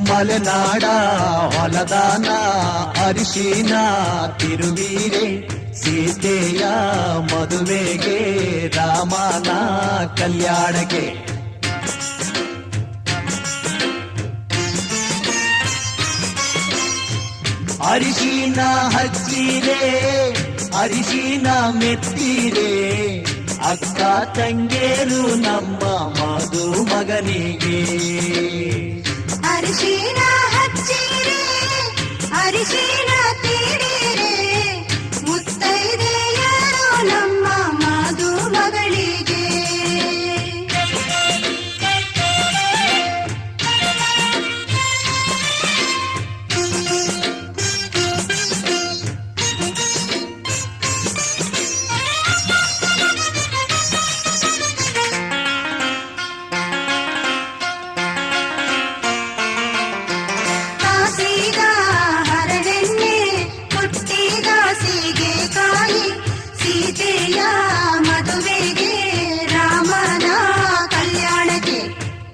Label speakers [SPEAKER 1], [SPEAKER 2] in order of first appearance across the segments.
[SPEAKER 1] ಮಲೆನಾಡ ಹೊಲದಾನ ಅರಿಶಿನ ತಿರುವೀರೆ ಸೀತೆಯ ಮದುವೆಗೆ ರಾಮನ ಕಲ್ಯಾಣಕ್ಕೆ ಅರಿಶಿನ ಹಚ್ಚಿರೆ ಅರಿಶಿನ ಮೆತ್ತಿರೆ ಅಕ್ಕ ತಂಗೇರು ನಮ್ಮ ಮದುಮಗನಿಗೆ
[SPEAKER 2] ಅರಿಶಿನ ಹಚ್ಚಿರೆ ಅರಿಶಿನ ತೀಡಿರೆ ಮುತ್ತೈದೆಯರು ನಮ್ಮ ಮದುಮಗಳಿಗೆ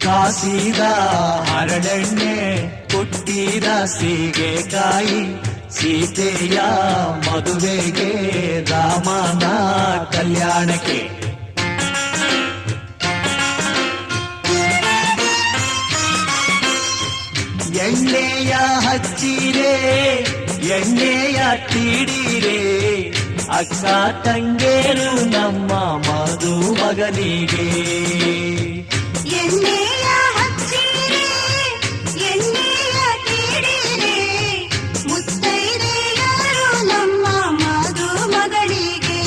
[SPEAKER 1] ಕಾಸಿದ ಹರಳೆಣ್ಣೆ ಪುಟ್ಟಿದ ಸೀಗೆಕಾಯಿ ಸೀತೆಯ ಮದುವೆಗೆ ರಾಮನ ಕಲ್ಯಾಣಕ್ಕೆ ಎಣ್ಣೆಯ ಹಚ್ಚಿರೆ ಎಣ್ಣೆಯ ತೀಡಿರೆ ಅಕ್ಕ ತಂಗೇರು ನಮ್ಮ ಮದುಮಗನಿಗೆ
[SPEAKER 2] ಎಣ್ಣೆಯ ಹಚ್ಚಿರೆ ಎಣ್ಣೆಯ ತೀಡಿರೆ ಮುತ್ತೈದೆಯರು ನಮ್ಮ ಮದುಮಗಳಿಗೆ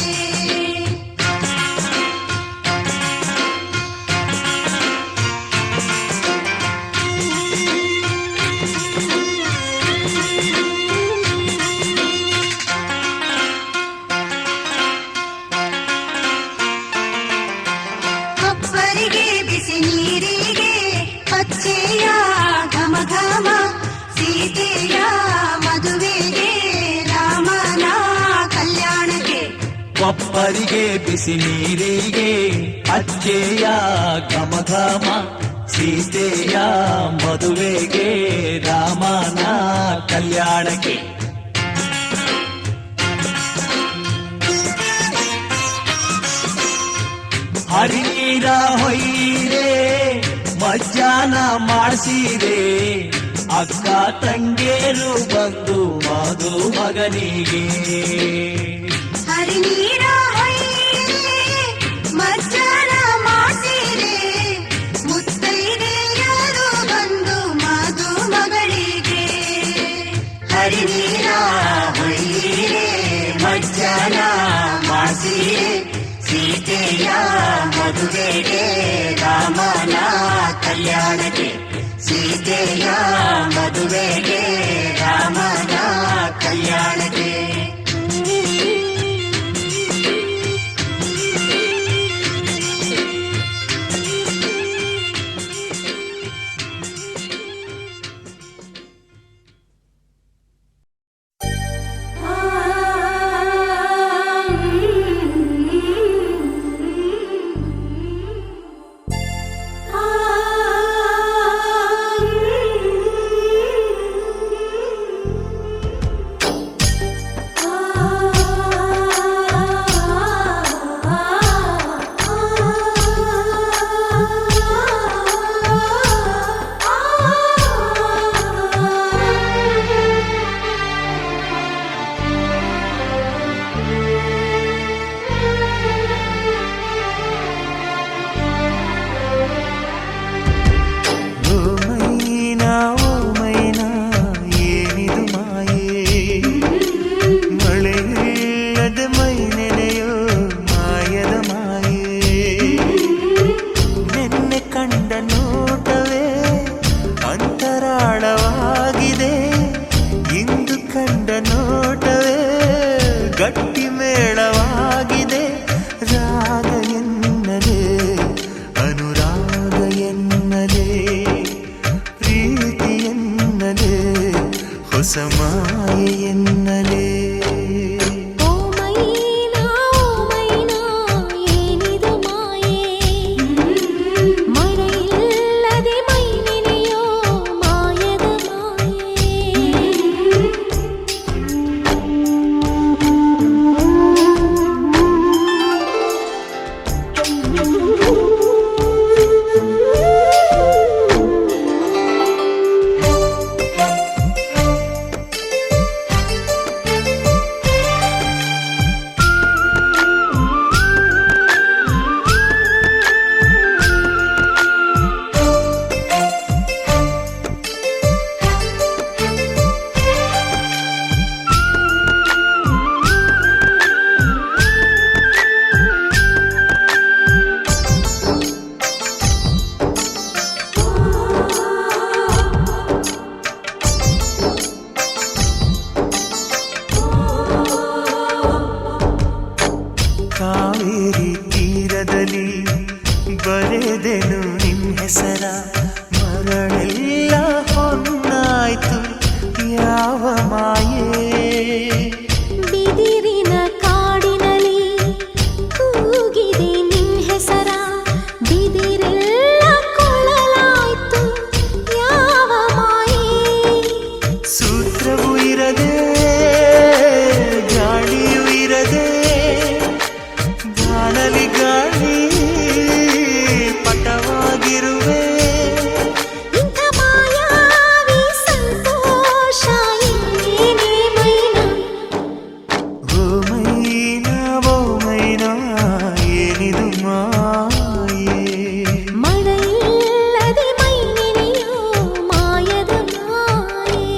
[SPEAKER 2] ಕೊಪ್ಪರಿಗೆ ಬಿಸಿ ನೀರಿಗೆ ಪಚ್ಚೆಯ ಘಮ ಘಮ ಸೀತೆಯ ಮದುವೆಗೆ ರಾಮನ ಕಲ್ಯಾಣಕ್ಕೆ
[SPEAKER 1] ಕೊಪ್ಪರಿಗೆ ಬಿಸಿ ನೀರಿಗೆ ಅಚ್ಚೆಯ ಘಮ ಘಮ ಸೀತೆಯ ಮದುವೆಗೆ ರಾಮನ ಕಲ್ಯಾಣಕ್ಕೆ ಹರಿನೀರ ಹೊಯ್ಯಿರೆ ಮಜ್ಜಾನ ಮಾಡಿಸಿರೆ ಅಕ್ಕ ತಂಗೇರು ಬಂದು ಮದುಮಗನಿಗೆ
[SPEAKER 2] ಹರಿನೀರ ಹೊಯ್ಯಿರೆ ಸೀತೆಯ ಮದುವೆಗೆ ರಾಮನ ಕಲ್ಯಾಣಕ್ಕೆ ಸೀತೆಯ ಮದುವೆಗೆ ರಾಮನ ಕಲ್ಯಾಣಕ್ಕೆ
[SPEAKER 3] ಗಟ್ಟಿ ಮೇಳವಾಗಿದೆ ರಾಗ ಎನ್ನಲೇ ಅನುರಾಗ ಎನ್ನಲೇ ಪ್ರೀತಿ ಎನ್ನಲೇ ಹೊಸ ಮಾಯೆ ಎನ್ನಲೇ ಕಾವೇರಿ ತೀರದಲ್ಲಿ ಬರೆದೆನು ನಿನ್ನ ಹೆಸರ ಮರಳೆಲ್ಲ ಹೊನ್ನಾಯ್ತು ಯಾವ ಮಾಯೇ
[SPEAKER 4] ಬಿದಿರಿನ ಕಾಡಿನಲ್ಲಿ ಕೂಗಿದೆ ನಿನ್ನ ಹೆಸರ ಬಿದಿರೆಲ್ಲ ಕೊಳಲಾಯ್ತು ಯಾವ ಮಾಯೇ
[SPEAKER 3] ಸೂತ್ರವೂ ಇರದೆ ಗಾಳಿಯೂ ಇರದೆ ಗಾಳಲಿ ಗಾಳಿ ಪಟವಾಗಿರುವೆ
[SPEAKER 4] ಇಂಥ ಮಾಯಾವಿ ಸಂತೋಷ ಏನೇ ಮೈನಾ
[SPEAKER 3] ಓ ಮೈನಾ ಏನಿದು ಮಾಯೆ
[SPEAKER 4] ಮಳೆಯಿಲ್ಲದೆ ಮೈ ನೆನೆಯೋ ಮಾಯದ ಮಾಯೆ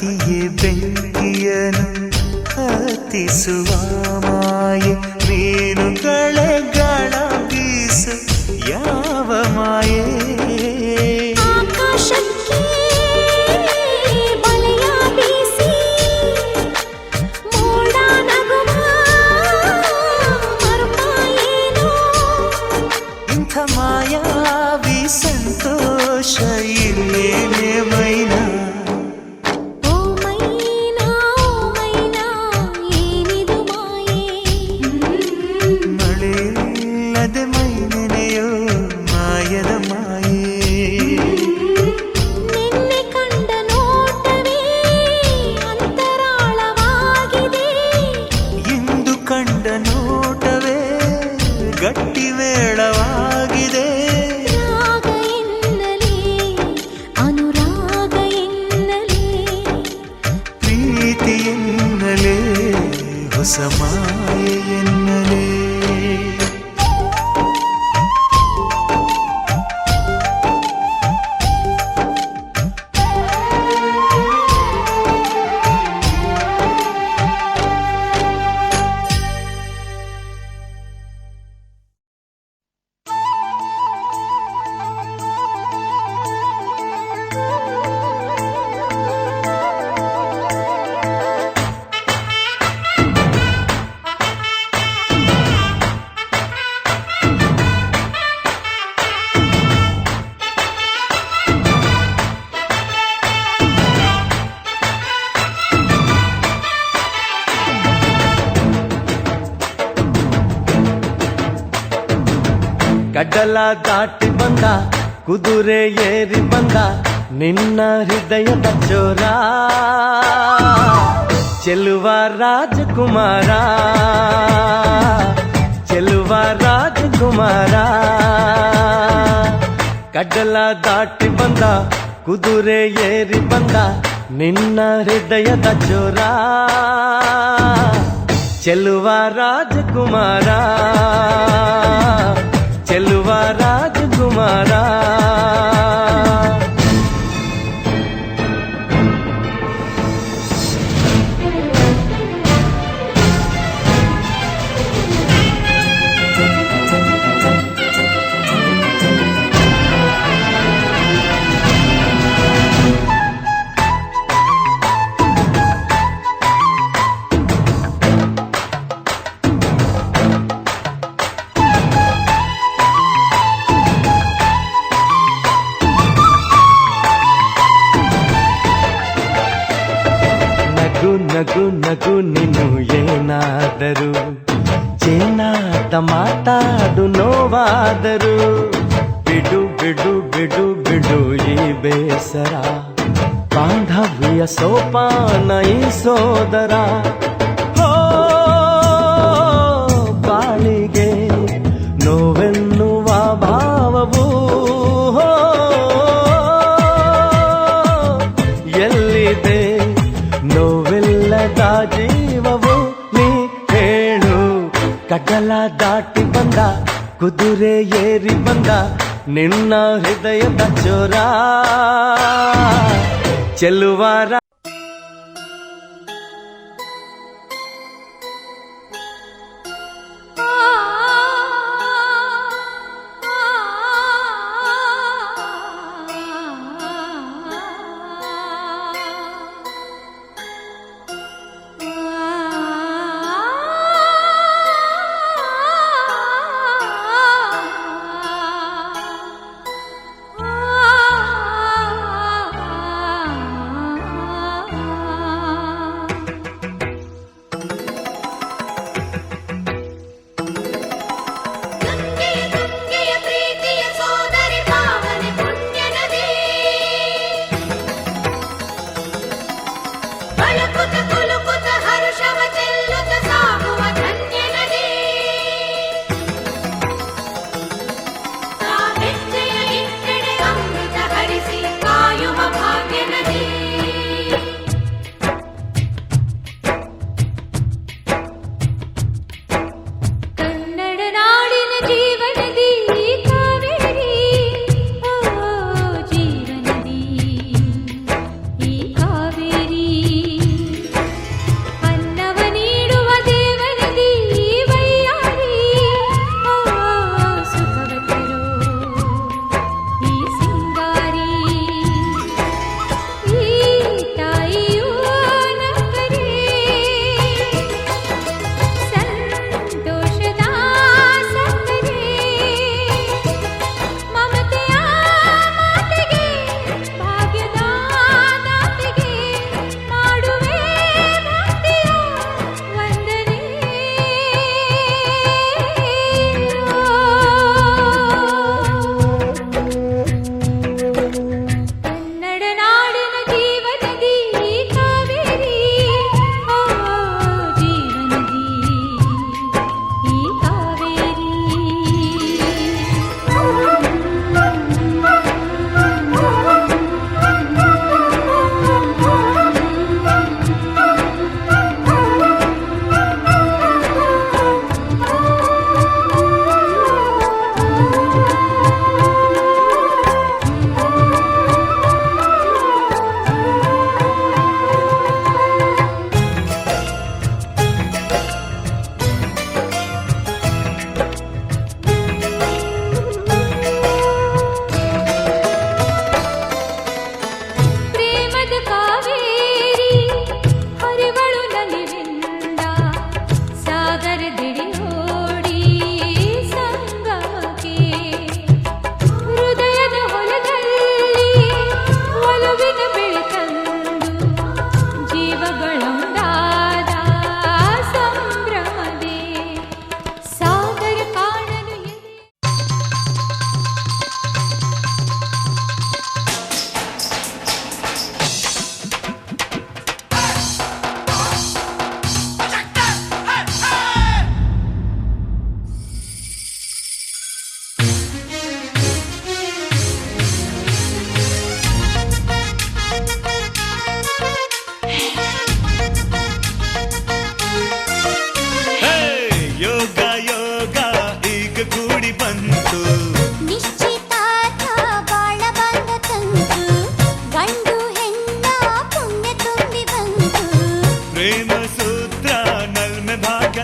[SPEAKER 3] ಪತಿಯೇ ಬೆಂಕಿಯನು ಹತ್ತಿಸುವ ಮಾಯೆ ನೀನು ಕಳೆಗಳ ಬೀಸು ಯಾವ ಮಾಯೆ
[SPEAKER 4] ಆಕಾಶಕ್ಕೆ ಬಲೆಯ ಬೀಸಿ ಮೋಡ ನಗುವ ಮರುಪಾಯೇನೋ
[SPEAKER 3] ಇಂಥ ಮಾಯಾವಿ ಸಂತೋಷ ಇಲ್ಲೇನೆ ಮೈನಾ
[SPEAKER 4] ಓ ಮೈನಾ ಏನಿದು ಮಾಯೆ
[SPEAKER 3] ಮಳೆಯಿಲ್ಲದೆ ಮೈ ನೆನೆಯೋ ಮಾಯದ ಮಾಯೆ
[SPEAKER 4] ನಿನ್ನೆ ಕಂಡ ನೋಟವೇ ಅಂತರಾಳವಾಗಿದೆ
[SPEAKER 3] ಇಂದು ಕಂಡ ನೋಟವೇ ಗಟ್ಟಿ ಮೇಳವಾಗಿದೆ
[SPEAKER 4] ರಾಗ ಎನ್ನಲೇ ಅನುರಾಗ ಎನ್ನಲೇ
[SPEAKER 3] ಪ್ರೀತಿ ಎನ್ನಲೇ ಹೊಸ ಮಾಯೆ ಎನ್ನಲೇ
[SPEAKER 1] ಕಡಲ ದಾಟಿ ಬಂದ ಕುದುರೆ ಏರಿ ಬಂದ ನಿನ್ನ ಹೃದಯದ ಚೋರ ಚೆಲುವ ರಾಜಕುಮಾರ ಚೆಲುವ ರಾಜಕುಮಾರ ಕಡಲ ದಾಟಿ ಬಂದ ಕುದುರೆ ಏರಿ ಬಂದ ನಿನ್ನ ಹೃದಯದ ಚೋರ ಚೆಲುವ ರಾಜಕುಮಾರ ಚೆಲುವ ರಾಜಕುಮಾರ ನಗು ನಗು ನೀನು ಏನಾದರೂ ಚೇನಾದ ಮಾತಾಡು ನೋವಾದರು ಬಿಡು ಬಿಡು ಬಿಡು ಬಿಡು ಈ ಬೇಸರ ಬಾಂಧವ್ಯ ಸೋಪಾನ ಈ ಸೋದರ ಹೋ ಬಾಳಿಗೆ ನೋವೆನ್ನುವ ಭಾವವು ಹೋ ಎಲ್ಲಿದೆ ನೋವಿಲ್ಲದ ಜೀವವು ನೀ ಹೇಳು ಕಡಲ ದಾಟಿ ಬಂದ ಕುದುರೆ ಏರಿ ಬಂದ ನಿನ್ನ ಹೃದಯದ ಚೋರ ಚೆಲುವಾರ
[SPEAKER 4] ಆ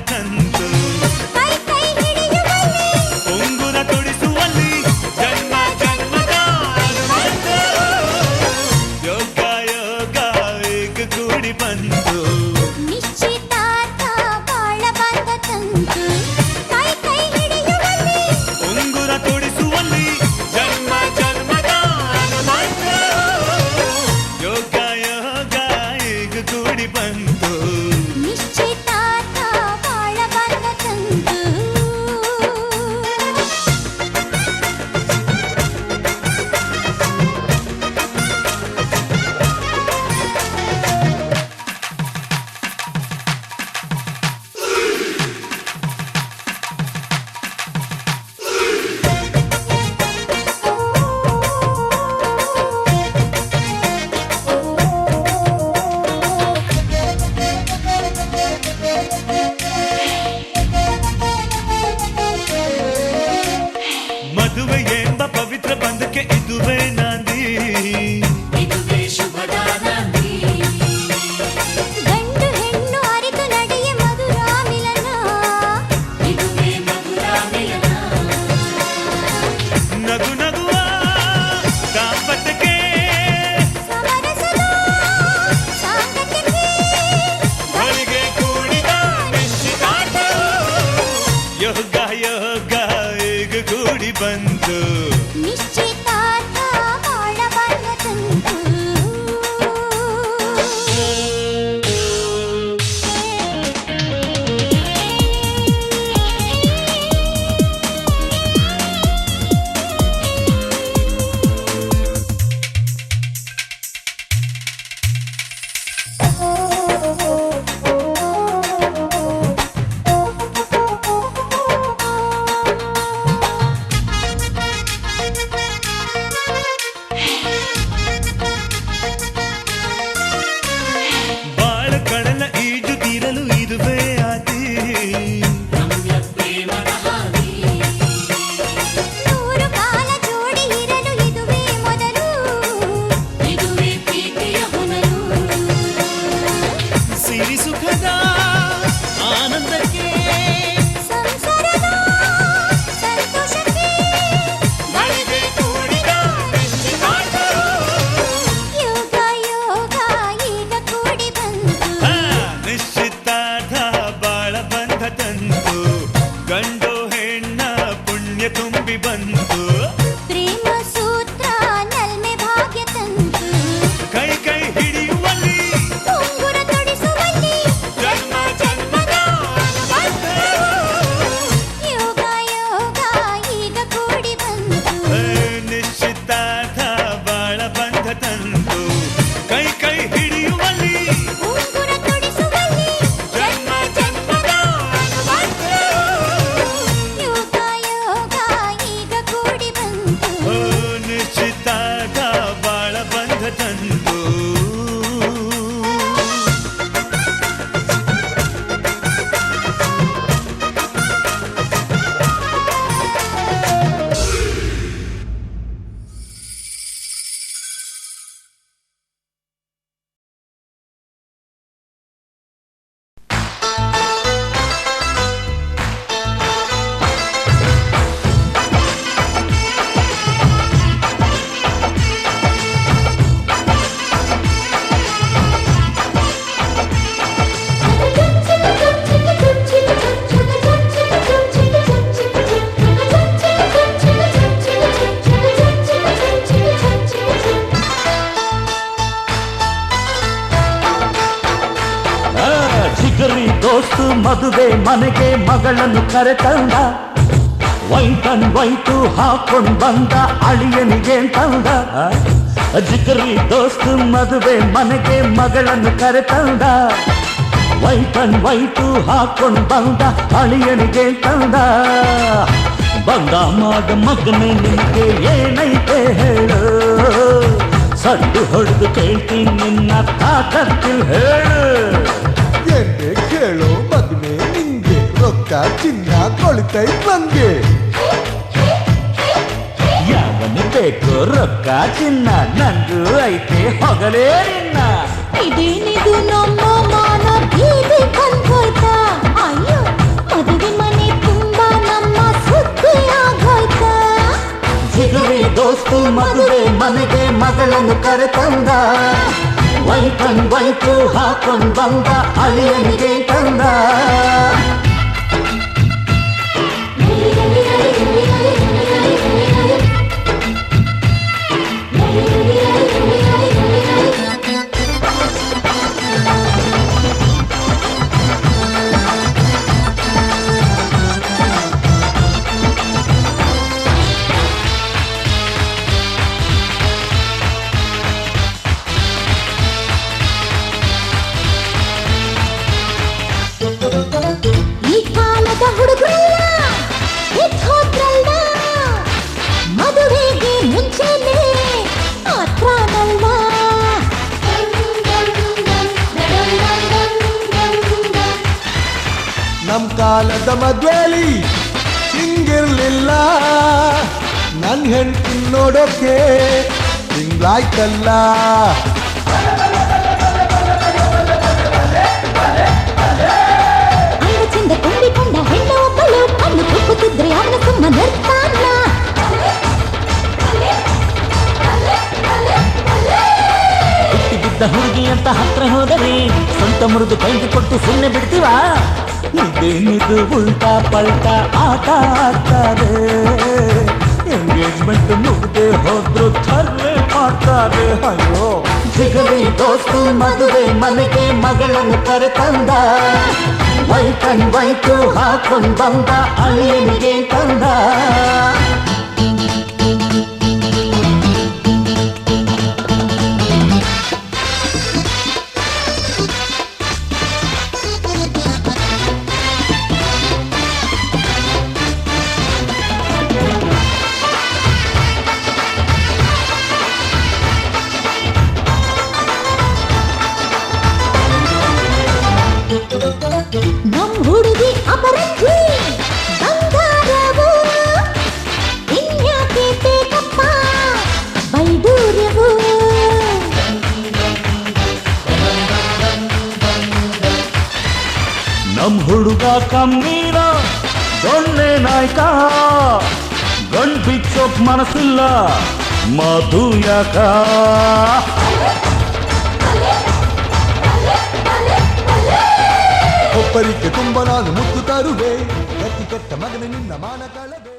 [SPEAKER 3] ತಂತು
[SPEAKER 4] ಕೈ ಕೈ ಹಿಡಿಯುವಲ್ಲಿ
[SPEAKER 3] ಉಂಗುರ ತೊಡಿಸುವಲ್ಲಿ ಜನ್ಮ ಜನ್ಮದ ಅನುಬಂಧ. ಯೋಗ ಯೋಗ ಈಗ ಕೂಡಿ ಬಂತು
[SPEAKER 4] ನಿಶ್ಚಿತಾರ್ಥ ಬಾಳ ಬಂದ ತಂತು ಕೈ ಕೈ ಹಿಡಿಯುವಲ್ಲಿ
[SPEAKER 3] ಉಂಗುರ ತೊಡಿಸುವಲ್ಲಿ ಜನ್ಮ ಜನ್ಮದ ಅನುಬಂಧ. ಯೋಗ ಯೋಗ ಈಗ ಕೂಡಿ ಬಂತು
[SPEAKER 4] ನಿಶ್ಚಿತಾರ್ಥ ಬಾಳ ಬಂದ ತಂತು
[SPEAKER 3] ಮದುವೆ ಎಂಬ ಪವಿತ್ರ ಬಂಧಕ್ಕೆ ಇದುವೇ ನಾಂದಿ.
[SPEAKER 4] ಗಂಡು ಹೆಣ್ಣು ಅರಿತು ನಡೆಯ ಮಧುರ ಮಿಲನ
[SPEAKER 3] ನಗು ನಗುವ ದಾಂಪತ್ಯಕ್ಕೆ
[SPEAKER 4] ಸಮರಸದ ಸಾಂಗತ್ಯಕ್ಕೆ
[SPEAKER 3] ಗಳಿಗೆ ಕೂಡಿದ ನಿಶ್ಚಿತಾರ್ಥ. ಯೋಗ ಯೋಗ ಈಗ ಕೂಡಿ ಬಂತು
[SPEAKER 4] ನಿಶ್ಚಿತಾರ್ಥ ಬಾಳ ಬಂದ ತಂತು
[SPEAKER 3] ಬಾಳ ಕಡಲ ಈಜು ತೀರಲು ಇದುವೇ ಆದಿ.
[SPEAKER 4] ನೂರು ಕಾಲ ಜೋಡಿ ಇರಲು ಇದುವೇ ಮೊದಲು
[SPEAKER 3] ಸಿರಿ ಸುಖದ ಆನಂದಕ್ಕೆ
[SPEAKER 4] ಸಂಸಾರದ ಸಂತೋಷಕ್ಕೆ
[SPEAKER 3] ಗಳಿಗೆ ಕೂಡಿದ ನಿಶ್ಚಿತಾರ್ಥ.
[SPEAKER 4] ಯೋಗ ಯೋಗ ಈಗ ಕೂಡಿ ಬಂತು
[SPEAKER 3] ಆ, ನಿಶ್ಚಿತಾರ್ಥ ಬಾಳ ಬಂಧ ತಂತು ಗಂಡು ಹೆಣ್ಣ ಪುಣ್ಯ ತುಂಬಿ ಬಂತು
[SPEAKER 4] ಪ್ರೇಮ ಸೂತ್ರ ನಲ್ಮೆ ಭಾಗ್ಯ ತಂತು
[SPEAKER 3] ಕೈ ಕೈ ಹಿಡಿಯುವಲ್ಲಿ
[SPEAKER 4] ಉಂಗುರ ತೊಡಿಸುವಲ್ಲಿ
[SPEAKER 3] ಜನ್ಮ ಜನ್ಮದ ಅನುಬಂಧ.
[SPEAKER 4] ಯೋಗ ಯೋಗ ಈಗ ಕೂಡಿ ಬಂತು
[SPEAKER 3] ಏ, ನಿಶ್ಚಿತಾರ್ಥ ಬಾಳ ಬಂಧ ತಂತು ಕೈ ಕೈ ಹಿಡಿಯುವಲ್ಲಿ
[SPEAKER 4] ಉಂಗುರ ತೊಡಿಸುವಲ್ಲಿ
[SPEAKER 3] ಜನ್ಮ ಜನ್ಮದ ಅನುಬಂಧ.
[SPEAKER 4] ಯೋಗ ಯೋಗ ಈಗ ಕೂಡಿ ಬಂತು
[SPEAKER 3] ಓ, ನಿಶ್ಚಿತಾರ್ಥ ಬಾಳ ಬಂಧ ತಂತು
[SPEAKER 1] ಜಿಗರಿ ದೋಸ್ತು ಮದುವೆ ಮನೆಗೆ ಮಗಳನ್ನು ಕರೆತಂದ ವೈಟ್ ಅಂಡ್ ವೈಟು ಹಾಕೊಂಡ್ ಬಂದ ಅಳಿಯನಿಗೆ ತಂದ ಜಿಗರಿ ದೋಸ್ತು ಮದುವೆ ಮನೆಗೆ ಮಗಳನ್ನು ಕರೆತಂದ ವೈಟ್ ಅಂಡ್ ವೈಟು ಹಾಕೊಂಡ್ ಬಂದ ಅಳಿಯನಿಗೆ ತಂದ ಬಂದ ಮಾಡ ಮಗನೇ ನಿನಗೆ ಏನೈತೆ ಹೇಳು ಸಡ್ಡು ಹೊಡೆದು ಕೇಳ್ತೀನಿ ನಿನ್ನ ತಾಕತ್ತಿಲ್ ಹೇಳು
[SPEAKER 5] ಏನ್ರೆ ಕೇಳೋ ಮಗನೇ ನಿಂಗೆ ರೊಕ್ಕ ಚಿನ್ನ ಕೊಳಿತೈತ್ ನಂಗೆ
[SPEAKER 1] ಯಾವನು ಬೇಕು ರೊಕ್ಕ ಚಿನ್ನ ನಂದು ಐತೆ ಹೊಗಲೇ ನಿನ್ನ
[SPEAKER 4] ಇದೇನಿದು ನಮ್ಮ ಮಾನ ಬೀದಿ ಬಂದೋಯ್ತಾ ಅಯ್ಯೋ
[SPEAKER 2] ದೋಸ್ತು ಮದುವೆ ಮನೆಗೆ ಮಗಳನ್ನು ಕರೆತಂದ ವೈಟ್ ಅಂಡ್ ವೈಟು ಹಾಕೊಂಡ್ ಬಂದ ಅಳಿಯನಿಗೆ ತಂದ
[SPEAKER 4] ಈ ಕಾಲದ ಹುಡುಗರೆಲ್ಲ ಎದ್ದೋದ್ರಲ್ಲ, ಮದುವೆಗೆ ಮುಂಚೆನೆ ಆತ್ರನಲ್ಲ.
[SPEAKER 5] ನಮ್ ಕಾಲದ ಮದ್ವೆಲಿ ಹಿಂಗಿರ್ಲಿಲ್ಲ, ನನ್ ಹೆಂಡತಿ ನೋಡೋಕೆ ಹಿಂಗಾಯ್ತಲ್ಲ.
[SPEAKER 4] ಅಂದ ಚಂದ ತುಂಬಿಕೊಂಡ ಹೆಣ್ಣು ಒಬ್ಬಳು ಕಣ್ಣು ತುಪ್ಪುತ್ತಿದ್ರೆ ಅವನ ಸುಮ್ಮ ನಿರ್ತಾನ.
[SPEAKER 2] ಬಿದ್ದ ಹುಡುಗಿ ಅಂತ ಹತ್ರ ಹೋದರೆ ಸ್ವಂತ ಮುರಿದು ಕೈಗೆ ಕೊಟ್ಟು ಸುಮ್ಮನೆ ಬಿಡ್ತೀವ? ಇದೇನಿದು ಉಲ್ಟಾ ಪಲ್ಟಾ ಆಟ ಆಡ್ತಾರೆ. ಎಂಗೇಜ್ಮೆಂಟ್ ಮುಗ್ದೆ ಹೋದ್ರು ಥರ್ವೆ ಮಾಡ್ತಾರೆ. ಅಯ್ಯೋ ಸಿಗಲಿ ದೋಸ್ತು ಮದುವೆ ಮನೆಗೆ ಮಗಳನ್ನು ಕರೆತಂದ ವೈಟ್ ಅಂಡ್ ವೈಟು ಹಾಕೊಂಡ್ ಬಂದ ಅಳಿಯನಿಗೆ ತಂದ.
[SPEAKER 4] ನಮ್ ಹುಡುಗಿ ಅಪರಂಜಿ ಬಂಗಾರವು, ಇನ್ಯಾಕೆ ಬೇಕಪ್ಪ ಬೈದೂರ್ಯವು.
[SPEAKER 2] ನಮ್ ಹುಡುಗ ಕಮ್ಮೀರ ದೊಣ್ಣೆ ನಾಯ್ಕ, ಗಂಡ್ ಬಿಚ್ಚೋಕ್ ಮನಸ್ಸಿಲ್ಲ ಮಾತು ಯಾಕ.
[SPEAKER 5] ಒಬ್ಬರಿಗೆ ತುಂಬ ನಾನು ಮುತ್ತು ತರುವೆ, ಗತಿ ಕೆಟ್ಟ ಮಗನ ನಿನ್ನ ಮಾನ ಕಳವೆ.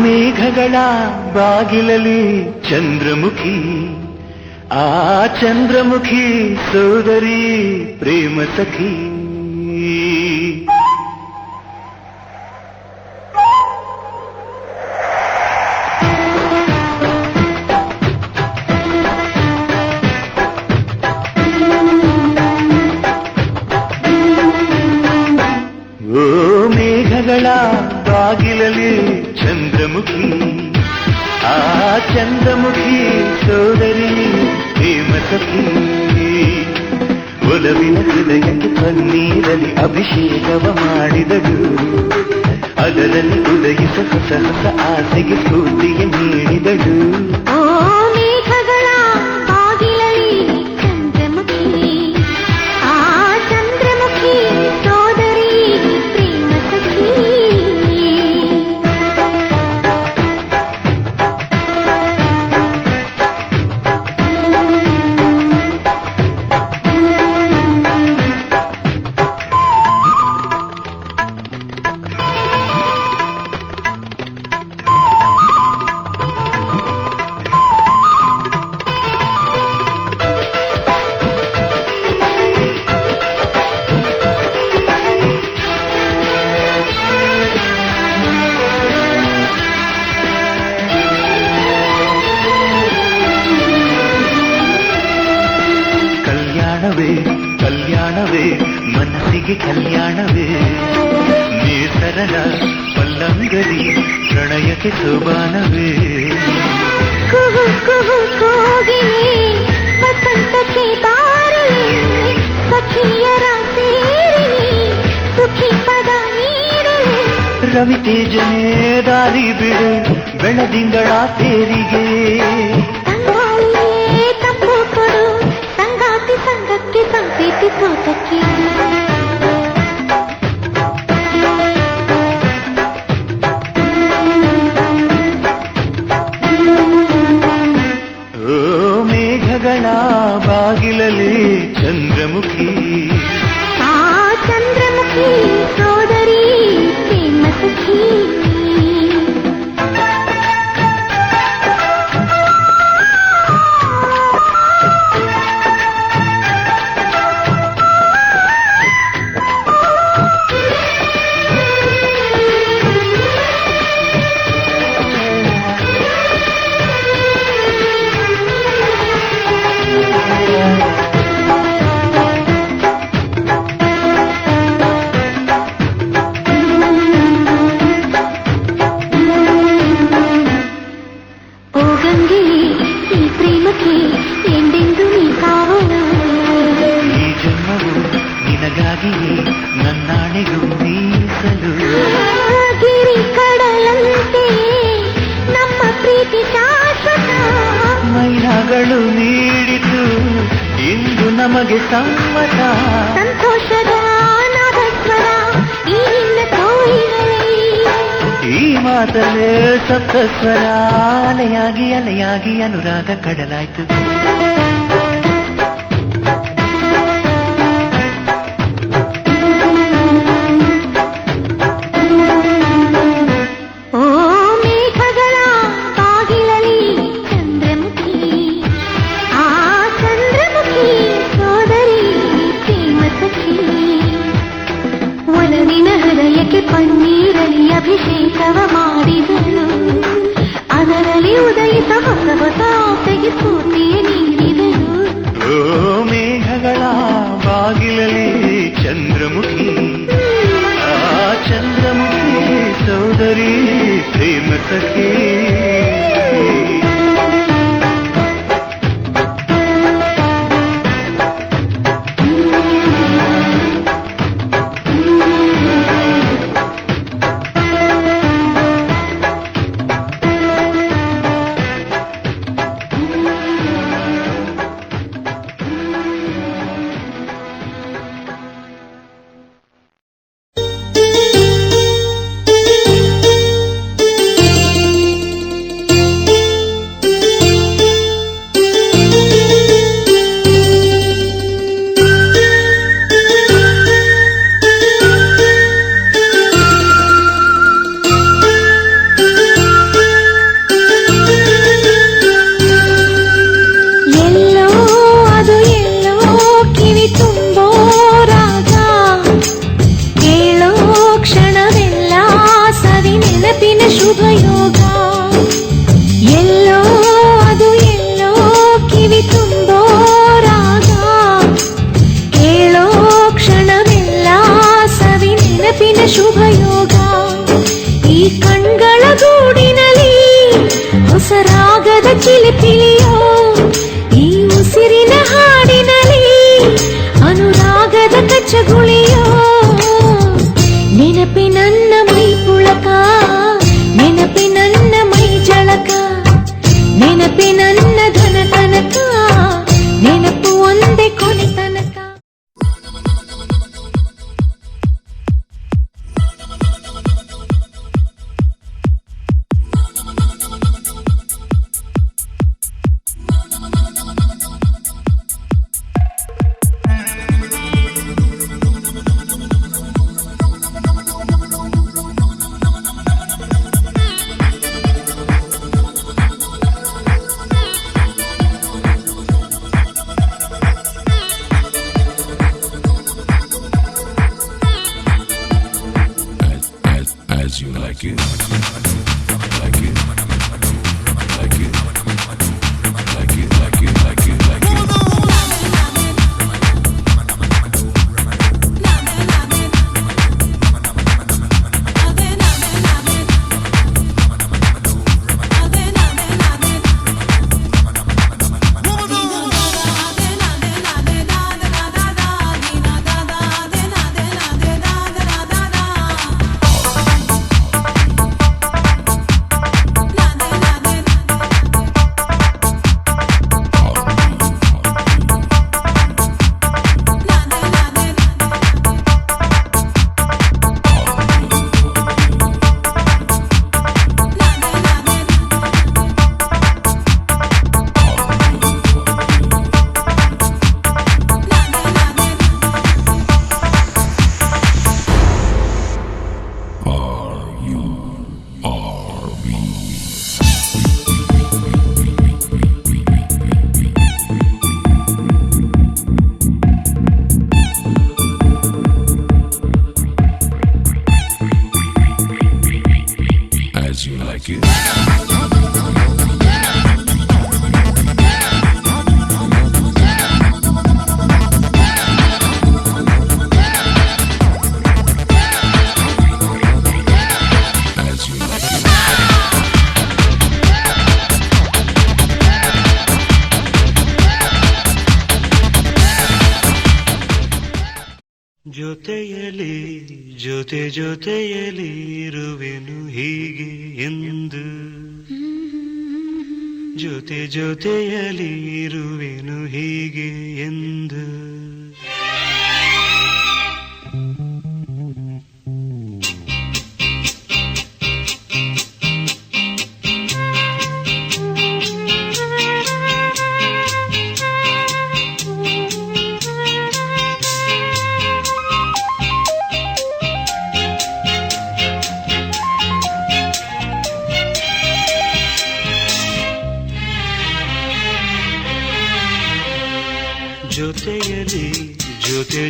[SPEAKER 1] ಮೇಘಗಳ ಬಾಗಿಲಲ್ಲಿ ಚಂದ್ರಮುಖಿ, ಆ ಚಂದ್ರಮುಖಿ ಸೋದರಿ ಪ್ರೇಮ ಸಖಿ. ಓ ಮೇಘಗಳ ಬಾಗಿಲಲ್ಲಿ ಚಂದ್ರಮುಖಿ, ಆ ಚಂದ್ರಮುಖಿ ಸೋದರಿ ಪ್ರೇಮ ಸಖಿ. ಒಲವಿನ ಹೃದಯಕ್ಕೆ ಪನ್ನೀರಲಿ ಅಭಿಷೇಕವ ಮಾಡಿದಳು, ಅದರಲ್ಲಿ ಉದಯಿಸ ಹೊಸ ಹೊಸ ಆಸೆಗೆ ಸ್ಫೂರ್ತಿಗೆ ನೀಡಿದಳು.
[SPEAKER 4] ಓ ಮೇಘಗಳ ಬಾಗಿಲಲ್ಲಿ ಚಂದ್ರಮುಖಿ, ಆ ಚಂದ್ರಮುಖಿ ಸೋದರಿ ಪ್ರೇಮ ಸಖಿ.
[SPEAKER 1] ಕಲ್ಯಾಣವೇ ಮನಸ್ಸಿಗೆ ಕಲ್ಯಾಣವೇ, ನೇಸರನ ಪಲ್ಲಂಗಡಿ ಪ್ರಣಯಕ್ಕೆ ಸೋಬಾನವೇ.
[SPEAKER 4] ಕುಹು ಕುಹು ಕೋಗಿಲೆ ವಸಂತಕ್ಕೆ ಬಾರಲೆ, ಸಖಿಯರ ಸೇರಿ ಸುಖಿ ಪದ ನೀಡಲೆ.
[SPEAKER 1] ರವಿತೇಜನೇ ದಾರಿ ಬಿಡು ಬೆಳದಿಂಗಳ ತೇರಿಗೆ
[SPEAKER 4] ತಂಗಾಳಿಯೇ ತಪ್ಪು ಕೊಡು ಸಂಗಾತಿ ಸಂಗಕ್ಕೆ ಸಂಪ್ರೀತಿ ಸೋತಕ್ಕೆ
[SPEAKER 1] ಮೇಘಗಳ ಬಾಗಿಲಲ್ಲಿ ಚಂದ್ರಮುಖಿ
[SPEAKER 4] ಆ ಚಂದ್ರಮುಖಿ ಸೋದರಿ ಪ್ರೇಮ ಸಖಿ
[SPEAKER 1] ನನ್ನಾಣೆಗೂ ಮೀಸಲು
[SPEAKER 4] ಗಿರಿ ಕಡಲಂತೆ ನಮ್ಮ ಪ್ರೀತಿ ಶಾಶ್ವತ
[SPEAKER 1] ಮೈನಗಳು ನೀಡಿತು ಇಂದು ನಮಗೆ ಸಮ್ಮತ
[SPEAKER 4] ಸಂತೋಷದ ನಾದಸ್ವರ ಈ ನಿನ್ನ ಕೋಯಿಲಲ್ಲಿ
[SPEAKER 1] ಈ ಮಾತಲ್ಲೇ ಸಪ್ತಸ್ವರ ಅಲೆಯಾಗಿ ಅಲೆಯಾಗಿ ಅನುರಾಗ ಕಡಲಾಯ್ತು
[SPEAKER 4] ಪನ್ನೀರಲಿ ಅಭಿಷೇಕವ ಮಾಡಿದಳು ಅದರಲ್ಲಿ ಉದಯಿತ ಹೊಸ ಹೊಸ ಆಸೆಗೆ ಸ್ಫೂರ್ತಿಯೇ ನೀಡಿದಳು
[SPEAKER 1] ಮೇಘಗಳ ಬಾಗಿಲಲ್ಲಿ ಚಂದ್ರಮುಖಿ ಆ ಚಂದ್ರಮುಖಿ ಸೋದರಿ ಪ್ರೇಮ ಸಖಿ
[SPEAKER 4] ಶುಭಯೋಗ ಈ ಕಣ್ಗಳ ಗೂಡಿನಲ್ಲಿ ಹೊಸರಾಗದ ಚಿಲಿಪಿಲಿಯೋ ಈ ಉಸಿರಿನ ಹಾಡಿನಲ್ಲಿ ಅನುರಾಗದ ಕಚ್ಚಗುಳಿಯೋ ನೆನಪಿ ನನ್ನ ಮೈ ಪುಳಕ ನೆನಪಿ ನನ್ನ ಮೈ ಜಳಕ ನೆನಪಿ ನನ್ನ ಧನ ತನಕ ನೆನಪು ಒಂದೇ ಕೊನೆ ತನಕ
[SPEAKER 6] As you like it, like it, like it, like it, like it, like it, like it.
[SPEAKER 3] ಜೊತೆಯಲಿ ಜೊತೆಯಲಿ ಇರುವೆನು ಹೀಗೆ ಎಂದು ಜೊತೆಯಲಿ ಇರುವೆನು ಹೀಗೆ ಎಂದು ಜೊತೆಯಲಿ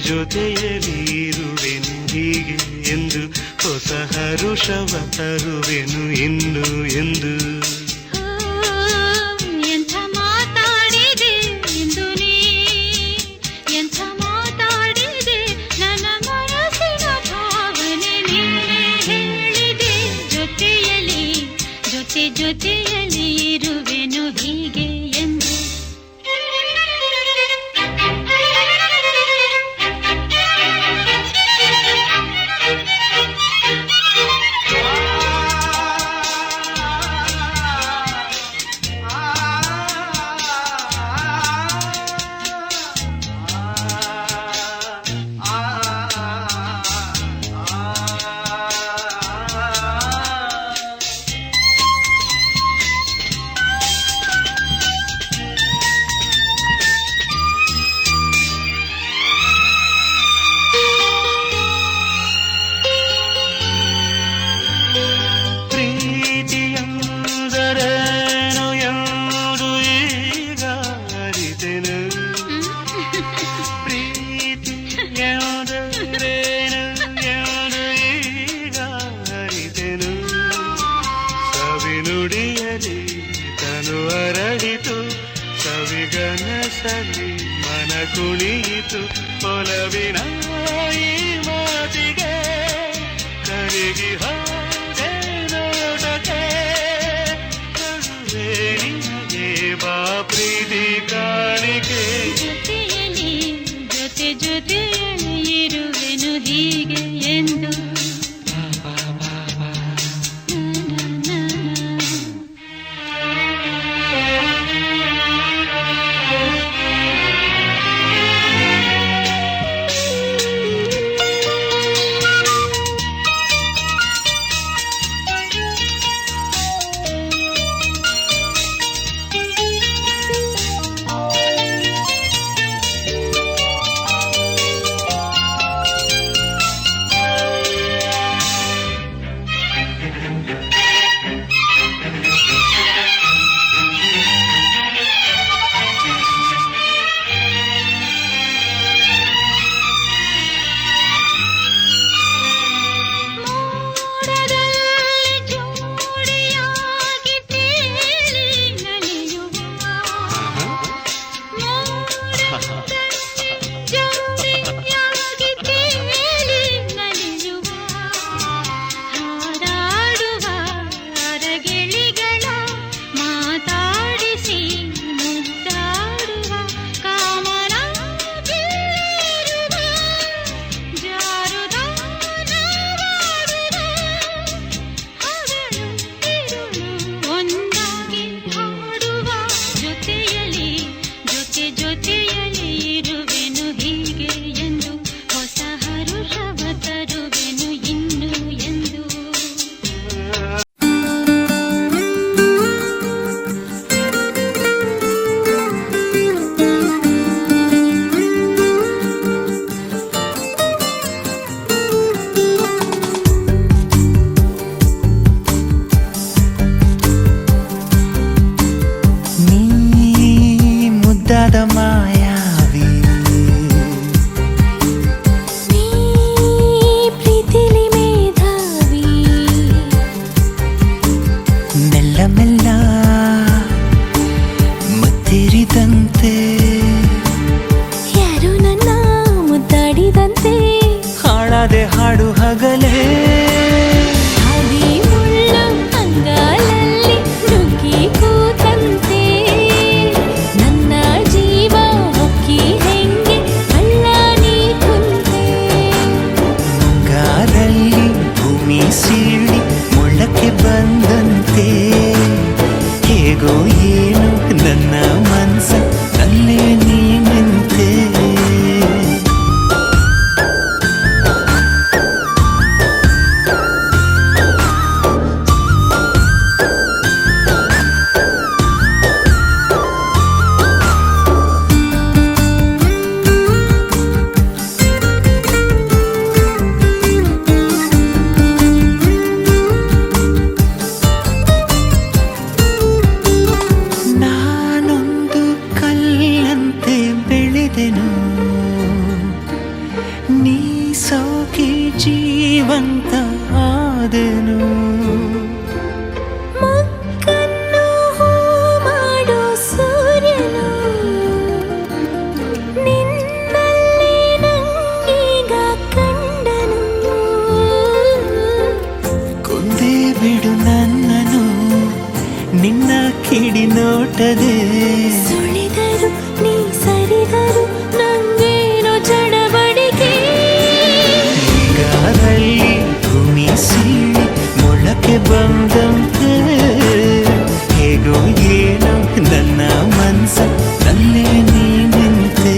[SPEAKER 3] ಜೊತೆಯಲಿ ಇರುವೆನು ಹೀಗೆ ಎಂದು ಹೊಸ ಹರುಷವ ತರುವೆನು ಇನ್ನು ಎಂದು
[SPEAKER 4] ಎಂಥ ಮಾತಾಡಿದೆ ಎಂದು ನೀ ಎಂಥ ಮಾತಾಡಿದೆ ನನ್ನ ಮನಸ್ಸಿನ ಭಾವನೆ ನೀನೇ ಹೇಳಿದೆ ಜೊತೆಯಲಿ ಜೊತೆಯಲಿ ಇರುವೆನು ಹೀಗೆ ಎಂದು
[SPEAKER 3] ನುಡಿಯಲಿ ತನು ಅರಳಿತು ಸವಿಗನಸಲಿ ಮನ ಕುಣಿಯಿತು ಒಲವಿನ ಈ ಮಾತಿಗೆ ಕರಗಿ ಹೋದೆ ನೋಡಕ್ಕೆ ಕರುವೆ ನಿನಗೆ ಬಾ ಪ್ರೀತಿ ಕಾಣಿಕೆ
[SPEAKER 4] ಜೊತೆಯಲಿ ಜೊತೆಯಲಿ ಇರುವೆನು ಹೀಗೆ ಎಂದು ಜೊತೆಯಲಿ
[SPEAKER 7] ಜೀವಂತ ಆದೆನು.
[SPEAKER 4] ಮಕ್ಕನ್ನು ಹೂ ಮಾಡೋ ಸೂರ್ಯನು ನಿನ್ನಲ್ಲಿ ನಂಗೀಗ ಕಂಡನು.
[SPEAKER 7] ಕೊಂದೇ ಬಿಡು ನನ್ನನು ನಿನ್ನ ಕಿಡಿ ನೋಟದೆ.
[SPEAKER 4] ಸುಳಿದರು ನೀ ಸರಿದರು ನಂಗೇನೋ ಚಡಬಡಿಕೆ.
[SPEAKER 7] ಈಗಾರಲ್ಲಿ ಭೂಮಿ ಸೀಳಿ ಮೊಳಕೆ ಬಂದಂತೆ ಹೇಗೋ ಏನೋ ನನ್ನ ಮನಸ ನಲ್ಲೇ ನೀ ನಿಂತೆ.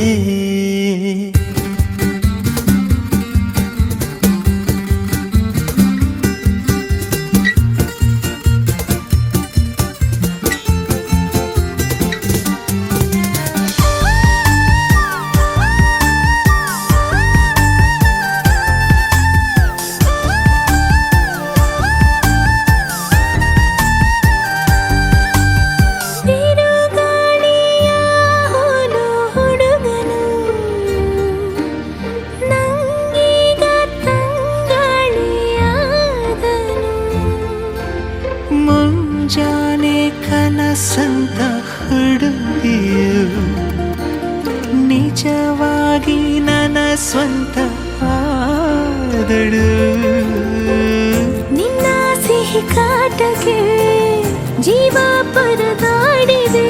[SPEAKER 4] ಬಿರುಗಾಳಿಯ ಹೋಲು ಹುಡುಗನು ನಂಗೀಗ ತಂಗಾಳಿಯಾದನು.
[SPEAKER 7] ಮುಂಜಾನೆ ಕನಸಂತ ಹುಡುಗಿಯು ನಿಜವಾಗಿ ನನ್ನ ಸ್ವಂತ ಆದಳು.
[SPEAKER 4] ನಿನ್ನ ಸಿಹಿ ಕಾಟಕ್ಕೆ ಜೀವ ಪರದಾಡಿದೆ.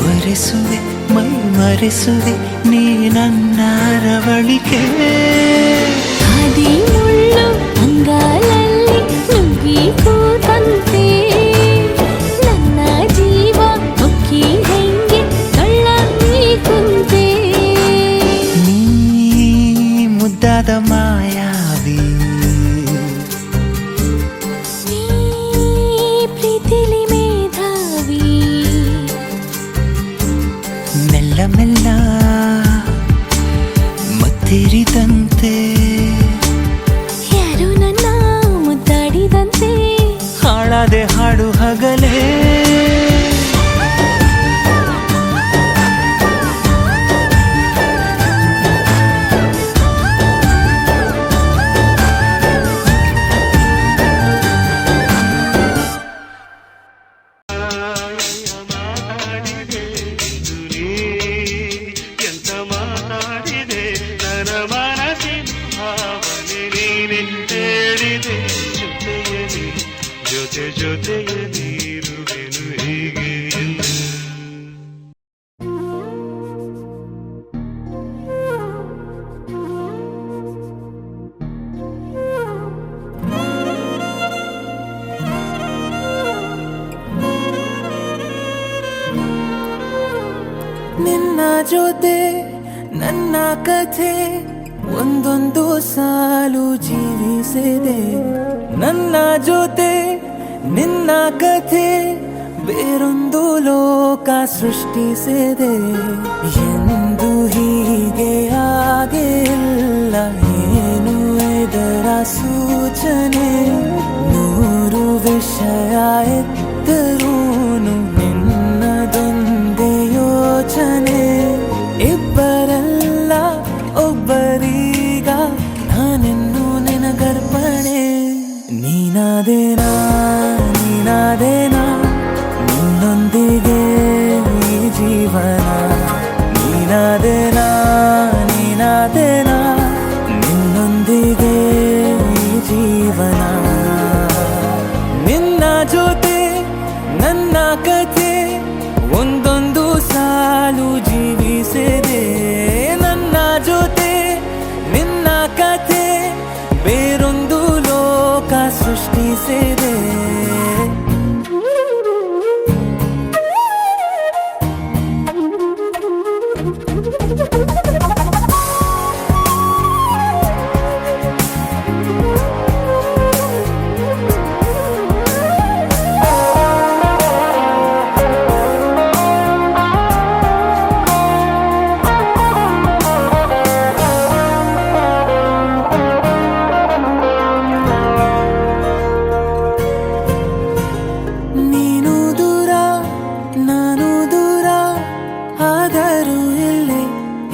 [SPEAKER 7] ಮರೆಸುವೆ ಮೈ ಮರೆಸುವೆ ನೀ ನನ್ನ ರವಳಿಕೆ.
[SPEAKER 4] ಹಾದಿ ಮುಳ್ಳು ಅಂಗಾಲಲ್ಲಿ ನುಗ್ಗಿ ಕೂತಂತೆ ನನ್ನ ಜೀವ ಹೊಕ್ಕಿ ಹೆಂಗೆ ಕಳ್ಳ ನೀ ಕುಂತೆ.
[SPEAKER 7] ನೀ ಮುದ್ದಾದ ಮಾಯಾವಿ
[SPEAKER 4] ನೀ ಪ್ರೀತಿಲಿ ಮೇಧಾವಿ.
[SPEAKER 7] ಮೆಲ್ಲ ಮೆಲ್ಲ ಮತ್ತಿರಿದಂತೆ
[SPEAKER 4] ಯಾರು ನನ್ನ ಮುದ್ದಾಡಿದಂತೆ.
[SPEAKER 7] ಹಾಳಾದೆ ಹಾಡು ಹಗಲೇ.
[SPEAKER 3] ಎಂತ ಮಾತಾಡಿದೆ ನನ್ನ ಮನಸ್ಸಿನ ಭಾವನೆ ನೀನೆ ಹೇಳಿದೆ. ಜೊತೆಯಲಿ ಜೊತೆಯಲ್ಲಿರುವೆನು ಹೀಗೆ ಎಂದು.
[SPEAKER 7] ನಿನ್ನ ಜೊತೆ ನನ್ನ ಕಥೆ ಒಂದೊಂದು ಸಾಲು ಜೀವಿಸಿದೆ. ನನ್ನ ಜೊತೆ ನಿನ್ನ ಕಥೆ ಬೇರೊಂದು ಲೋಕ ಸೃಷ್ಟಿಸಿದೆ. ಎಂದು ಹೀಗೆ ಆಗಿಲ್ಲ ಏನು ಇದರ ಸೂಚನೆ. ನೂರು ವಿಷಯ ಎತ್ತರೂನು ನಿನ್ನದೊಂದೇ ಯೋಚನೆ. ಇಬ್ಬರಲ್ಲ ಒಬ್ಬರೀಗ ನಾನೆನ್ನು ನಿನಗರ್ಪಣೆ. ನೀನಾದೇನಾ ನೀನಾದೇನಾ ನಿನ್ನೊಂದಿಗೆ ಈ ಜೀವನ. ನೀನಾದೇನಾ ನೀನಾದೇನಾ ನಿನ್ನೊಂದಿಗೆ ಈ ಜೀವನ. ನಿನ್ನ ಜೊತೆ ನನ್ನ ಕಥೆ ಒಂದೊಂದು ಸಾಲು ಜೀವಿಸಿದೆ. ನನ್ನ ಜೊತೆ ನಿನ್ನ ಕಥೆ ಬೇರೊಂದು ಲೋಕ ಸೃಷ್ಟಿಸಿದೆ.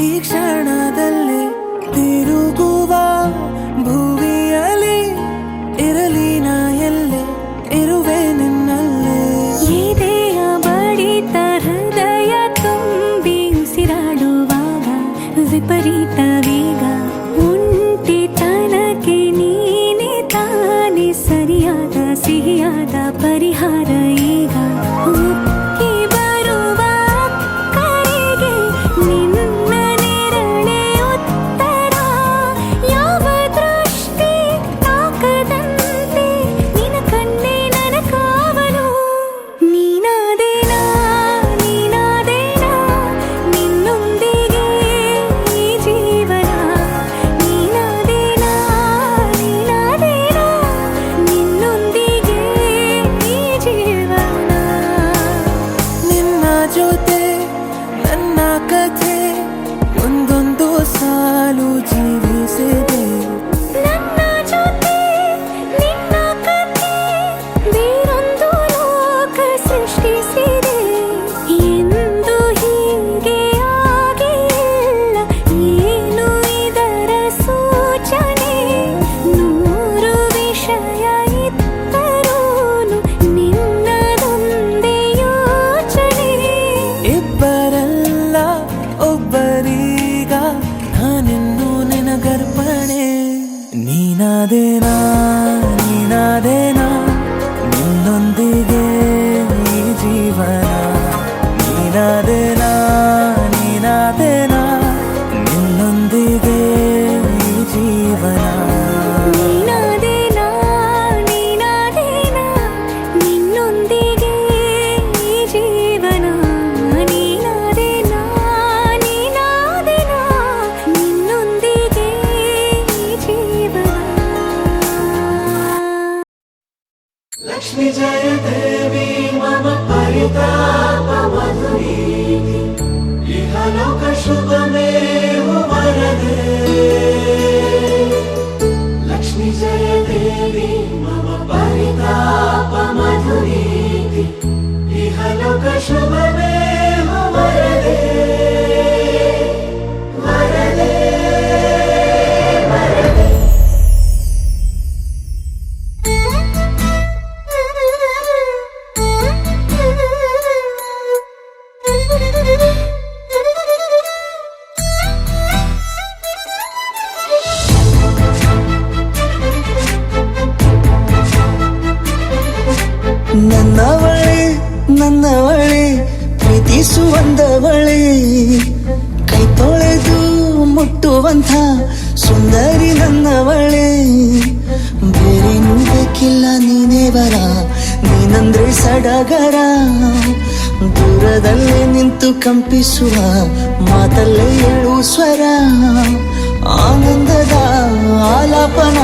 [SPEAKER 7] ಈ ಕ್ಷಣದ
[SPEAKER 4] ವಿಪರೀತ ವೇಗ ಒಂಟಿ ತನಕ್ಕೆ ನೀನೆ ತಾನೆ ಸರಿಯಾದ ಸಿಹಿಯಾದ ಪರಿಹಾರ ಈಗ ಉಕ್ಕಿ ಬರುವ ಕರೆಗೆ ನಿನ್ನ ನೆರಳೆ ಉತ್ತರ ಯಾವ ದೃಷ್ಟಿ ತಾಕದಂತೆ ನಿನ ಕಣ್ಣೆ ನನ್ನ ಕಾವಲು ನೀನಾದೇನಾ ನಿನ್ನೊಂದಿಗೆ ಈ ಜೀವನ ನೀನಾದೇನಾ ನಿನ್ನೊಂದಿಗೆ ಈ ಜೀವನ
[SPEAKER 7] ನಿನ್ನ ಜೊತೆ ನನ್ನ ಕಥೆ ಒಂದೊಂದು ಸಾಲು ಜೀವಿಸಿದೆ
[SPEAKER 4] ನನ್ನ ಜೊತೆ ನಿನ್ನ ಕಥೆ ಬೇರೊಂದು ಲೋಕ ಸೃಷ್ಟಿಸಿದೆ ಎಂದು ಹೀಗೆ ಆಗಿಲ್ಲ ಏನು ಇದರ ಸೂಚನೆ ನೂರು ವಿಷಯ ಇತ್ತರೂನು ನಿನ್ನದೊಂದೇ ಯೋಚನೆ
[SPEAKER 7] ಇಬ್ಬರಲ್ಲ ಒಬ್ಬರೀಗ ನಾನಿನ್ನು ನಿನಗರ್ಪಣೆ ನೀನಾದೇನಾ ನಿನ್ನೊಂದಿಗೆ ಈ ಜೀವನ ನೀನಾದೇನಾ ನಿನ್ನೊಂದಿಗೆ ಈ ಜೀವನ
[SPEAKER 4] ನೀನಾದೇನಾ ನಿನ್ನೊಂದಿಗೆ ಈ ಜೀವನ ನೀನಾದೇನಾ ನಿನ್ನೊಂದಿಗೆ ಈ ಜೀವನ
[SPEAKER 1] ಲಕ್ಷ್ಮೀ ಜಯ ದೇವಿ ಮಮ ಪರಿತಾಪ ಮಧುರಿ ಇಹಲೋಕ ಶುಭಮೇವ ವರದೆ ಲಕ್ಷ್ಮೀ ಜಯ ದೇವಿ ಮಮ ಪರಿತಾಪ ಮಧುರಿ ಇಹಲೋಕ ಶುಭಮೇವ ವರದೆ ವರದೆ
[SPEAKER 8] ನನ್ನವಳೆ ಪ್ರೀತಿಸುವಂದವಳೆ ಕೈ ತೊಳೆದು ಮುಟ್ಟುವಂಥ ಸುಂದರಿ ನನ್ನವಳೆ ಬೇರೇನೂ ಬೇಕಿಲ್ಲ ನೀನೇ ಬರ ನೀನಂದ್ರೆ ಸಡಗರ ದೂರದಲ್ಲೇ ನಿಂತು ಕಂಪಿಸುವ ಮಾತಲ್ಲೇ ಏಳು ಸ್ವರ ಆನಂದದ ಆಲಾಪನ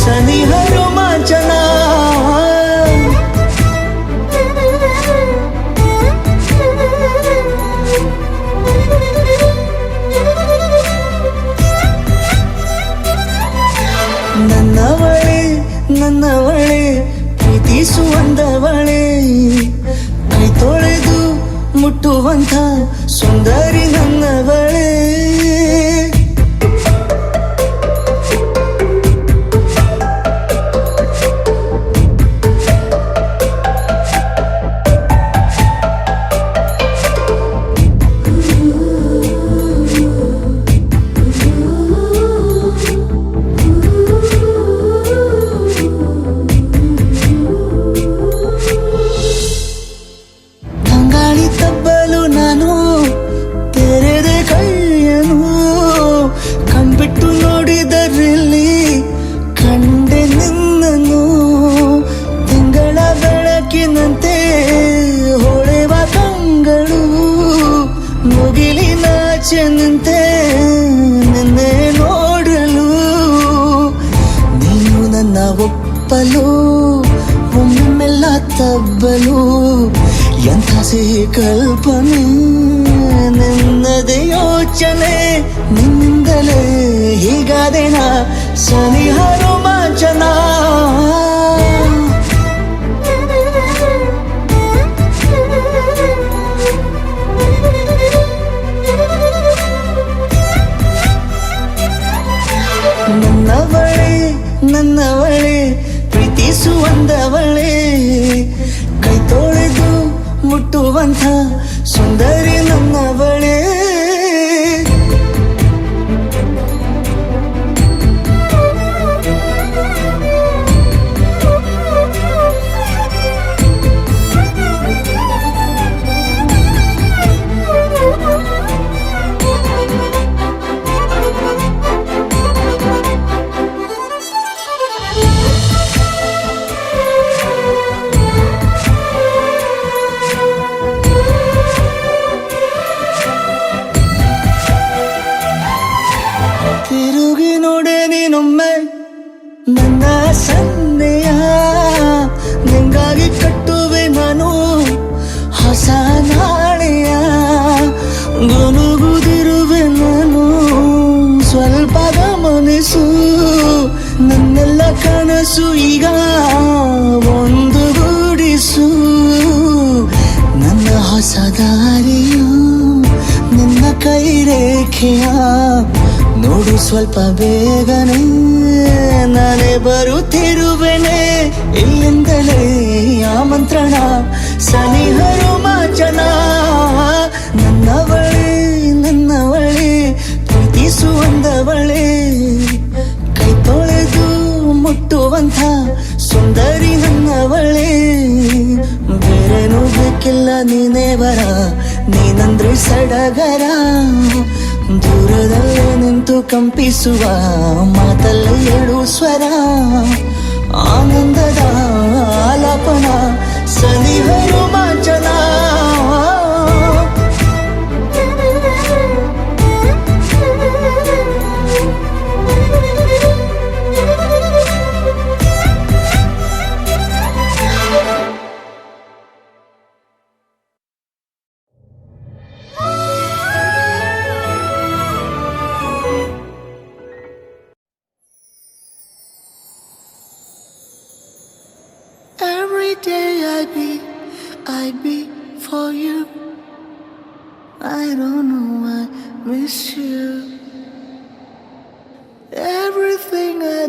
[SPEAKER 8] ಸನಿಹ ರೋಮಾಂಚನ ನನ್ನವಳೆ ಪ್ರೀತಿಸುವಂದವಳೆ ಕೈ ತೊಳೆದು ಮುಟ್ಟುವಂಥ ಸುಂದರಿ ನನ್ನವಳೆ ನಿಂತೆ ನಿನ್ನೆ ನೋಡಲು ನೀನು ನನ್ನ ಒಪ್ಪಲು ಒಮ್ಮೆಲ್ಲ ತಬ್ಬಲು ಎಂಥ ಸಿಹಿ ಕಲ್ಪನೆ ನಿನ್ನದೇ ಯೋಚನೆ ನಿನ್ನಿಂದಲೇ ಹೀಗಾದೇನ ಸನಿಹ ರೋಮಾಂಚನ ನನ್ನವಳೆ ಪ್ರೀತಿಸುವಂದವಳೆ ಕೈ ತೊಳೆದು ಮುಟ್ಟುವಂಥ ಸುಂದರಿ ನನ್ನವಳೆ ಸನ್ನೆಯ ನಿಂಗಾಗಿ ಕಟ್ಟುವೆ ನಾನು ಹೊಸ ನಾಳೆಯ ಗುನುಗುದಿರುವೆ ನಾನು ಸ್ವಲ್ಪ ಗಮನಿಸು ನನ್ನೆಲ್ಲ ಕನಸು ಈಗ ಒಂದು ಗೂಡಿಸು ನನ್ನ ಹೊಸ ದಾರಿಯು ನಿನ್ನ ಕೈ ರೇಖೆಯ ನೋಡು ಸ್ವಲ್ಪ ಬೇಗನೆ ನಾನೇ ಬರುತ್ತಿರುವೆನೆ ಇಲ್ಲಿಂದಲೇ ಆಮಂತ್ರಣ ಸನಿಹರು ಮಾಚನ ನನ್ನವಳೆ ಪ್ರೀತಿಸುವಂದವಳೆ ಕೈ ತೊಳೆದು ಮುಟ್ಟುವಂಥ ಸುಂದರಿ ನನ್ನವಳೆ ಬೇರೇನೂ ಬೇಕಿಲ್ಲ ನೀನೇ ಬರ ನೀನಂದ್ರೆ ಸಡಗರ ದೂರದಲ್ಲೇ ನಿಂತು ಕಂಪಿಸುವ ಮಾತಲ್ಲಿ ಏಳು ಸ್ವರ ಆನಂದದ ಆಲಾಪನ ಸನಿಹರು ಮಾಚನ Every day I be for you. I don't know, I miss you. Everything I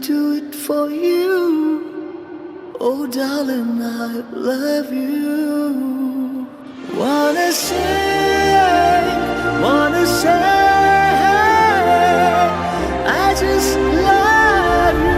[SPEAKER 8] do it for you. Oh darling, I love you. Wanna say, I just love you.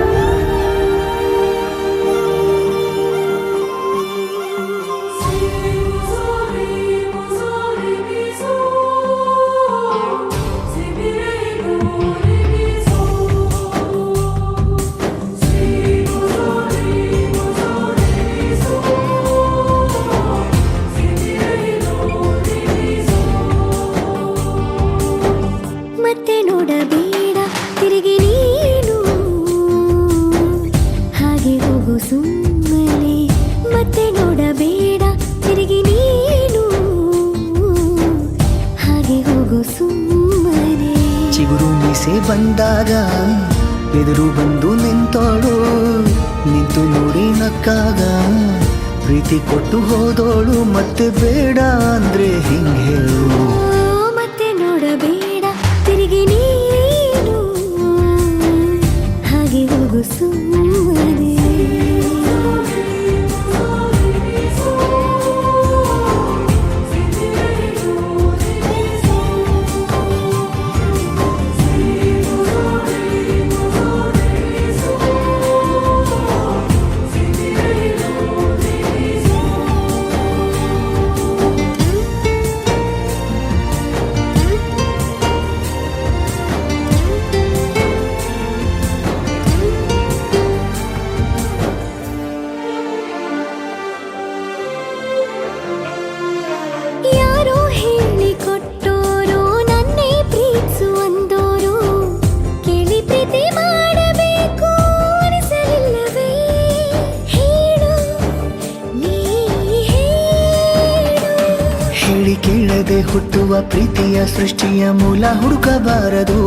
[SPEAKER 4] ಮತ್ತೆ ನೋಡಬೇಡ ತಿರುಗಿ ನೀನು ಹಾಗೆ ಹೋಗು ಸುಮ್ಮನೆ ಮತ್ತೆ ನೋಡಬೇಡ ತಿರುಗಿ ನೀನು ಹಾಗೆ ಹೋಗು ಸುಮ್ಮನೆ
[SPEAKER 8] ಚಿಗುರು ಮೀಸೆ ಬಂದಾಗ ಎದುರು ಬಂದು ನಿಂತೋಳು ನಿಂತು ನೋಡಿ ನಕ್ಕಾಗ ಪ್ರೀತಿ ಕೊಟ್ಟು ಹೋದೋಳು ಮತ್ತೆ ಬೇಡ ಅಂದ್ರೆ ಹಿಂಗೆ ಹೇಳು
[SPEAKER 4] ಮತ್ತೆ ನೋಡಬೇಡ ತಿರುಗಿ ನೀನು ಹಾಗೆ ಹೋಗು ಸುಮ್ಮನೆ
[SPEAKER 8] ಕೇಳದೆ ಹುಟ್ಟುವ ಪ್ರೀತಿಯ ಸೃಷ್ಟಿಯ ಮೂಲ ಹುಡುಕಬಾರದು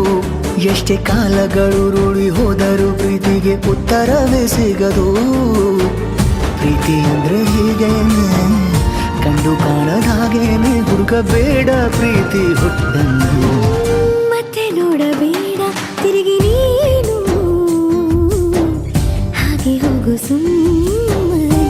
[SPEAKER 8] ಎಷ್ಟೇ ಕಾಲಗಳು ರೂಢಿ ಹೋದರೂ ಪ್ರೀತಿಗೆ ಉತ್ತರವೇ ಸಿಗದು ಪ್ರೀತಿ ಅಂದ್ರೆ ಹೀಗೇನೆ ಕಂಡು ಕಾಣದ ಹಾಗೇನೆ ಹುಡುಕಬೇಡ ಪ್ರೀತಿ ಹುಟ್ಟನ್ನು
[SPEAKER 4] ಮತ್ತೆ ನೋಡಬೇಡ ತಿರುಗಿ ನೀನು ಹಾಗೆ ಹೋಗು ಸುಮ್ಮನೆ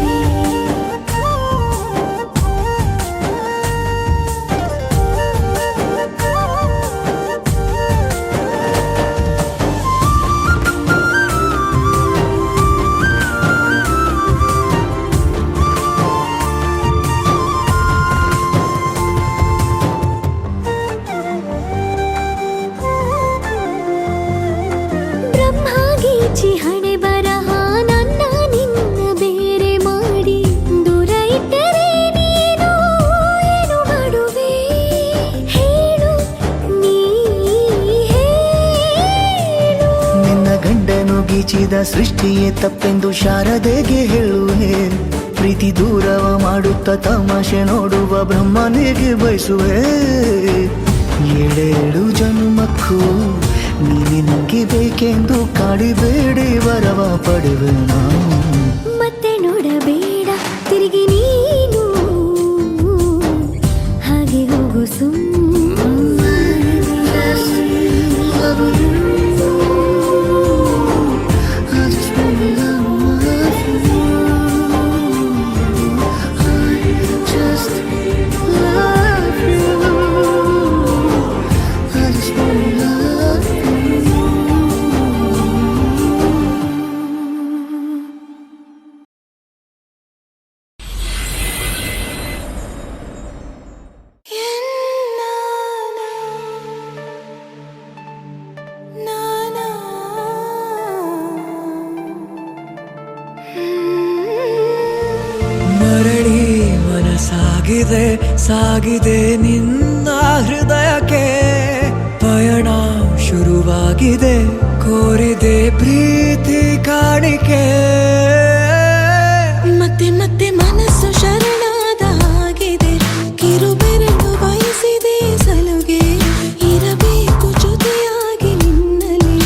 [SPEAKER 8] ಗೀಚಿದ ಸೃಷ್ಟಿಯೇ ತಪ್ಪೆಂದು ಶಾರದೆಗೆ ಹೇಳುವೆ. ಪ್ರೀತಿ ದೂರವ ಮಾಡುತ್ತ ತಮಾಷೆ ನೋಡುವ ಬ್ರಹ್ಮನಿಗೆ ಬಯಸುವೆ. ಏಳೇಳು ಜನ್ಮಕ್ಕೂ ನೀನೆ ನಂಗೆ ಬೇಕೆಂದು ಕಾಡಿಬೇಡಿ ವರವ ಪಡೆವೆ ನಾನು.
[SPEAKER 4] ಮತ್ತೆ ನೋಡಬೇಡ ತಿರುಗಿ ನೀನು, ಹಾಗೆ ಹೋಗು
[SPEAKER 7] ಮರಳಿ ಮನಸಾಗಿದೆ ಸಾಗಿದೆ ನಿನ್ನ ಹೃದಯಕ್ಕೆ. ಪಯಣ ಶುರುವಾಗಿದೆ ಕೋರಿದೆ ಪ್ರೀತಿ ಕಾಣಿಕೆ.
[SPEAKER 4] ಮತ್ತೆ ಮತ್ತೆ ಮನಸ್ಸು ಶರಣಾದ ಹಾಗಿದೆ, ಕಿರುಬೆರಳು ಬಯಸಿದೆ ಸಲುಗೆ. ಇರಬೇಕು ಜೊತೆಯಾಗಿ ನಿನ್ನಲ್ಲಿ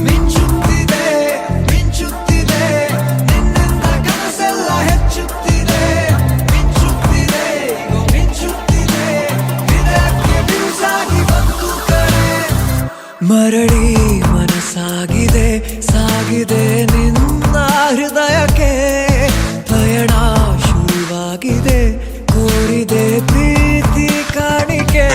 [SPEAKER 7] ಮಿಂಚುತ್ತಿದೆ ಮಿಂಚುತ್ತಿದೆ ನಿನ್ನಿಂದ ಕನಸೆಲ್ಲ ಹೆಚ್ಚುತ್ತಿದೆ. ಮಿಂಚುತ್ತಿದೆ ಮಿಂಚುತ್ತಿದೆ ಹೃದಯಕ್ಕೆ ಬಿರುಸಾಗಿ ಬಂತು ಕರೆ. ಮರಳಿ ಮನಸ್ಸಾಗಿದೆ ಸಾಗಿದೆ ನಿನ್ನ ಹೃದಯಕ್ಕೆ. ಪಯಣ ಶುರುವಾಗಿದೆ ಕೋರಿದೆ ಪ್ರೀತಿ ಕಾಣಿಕೆ.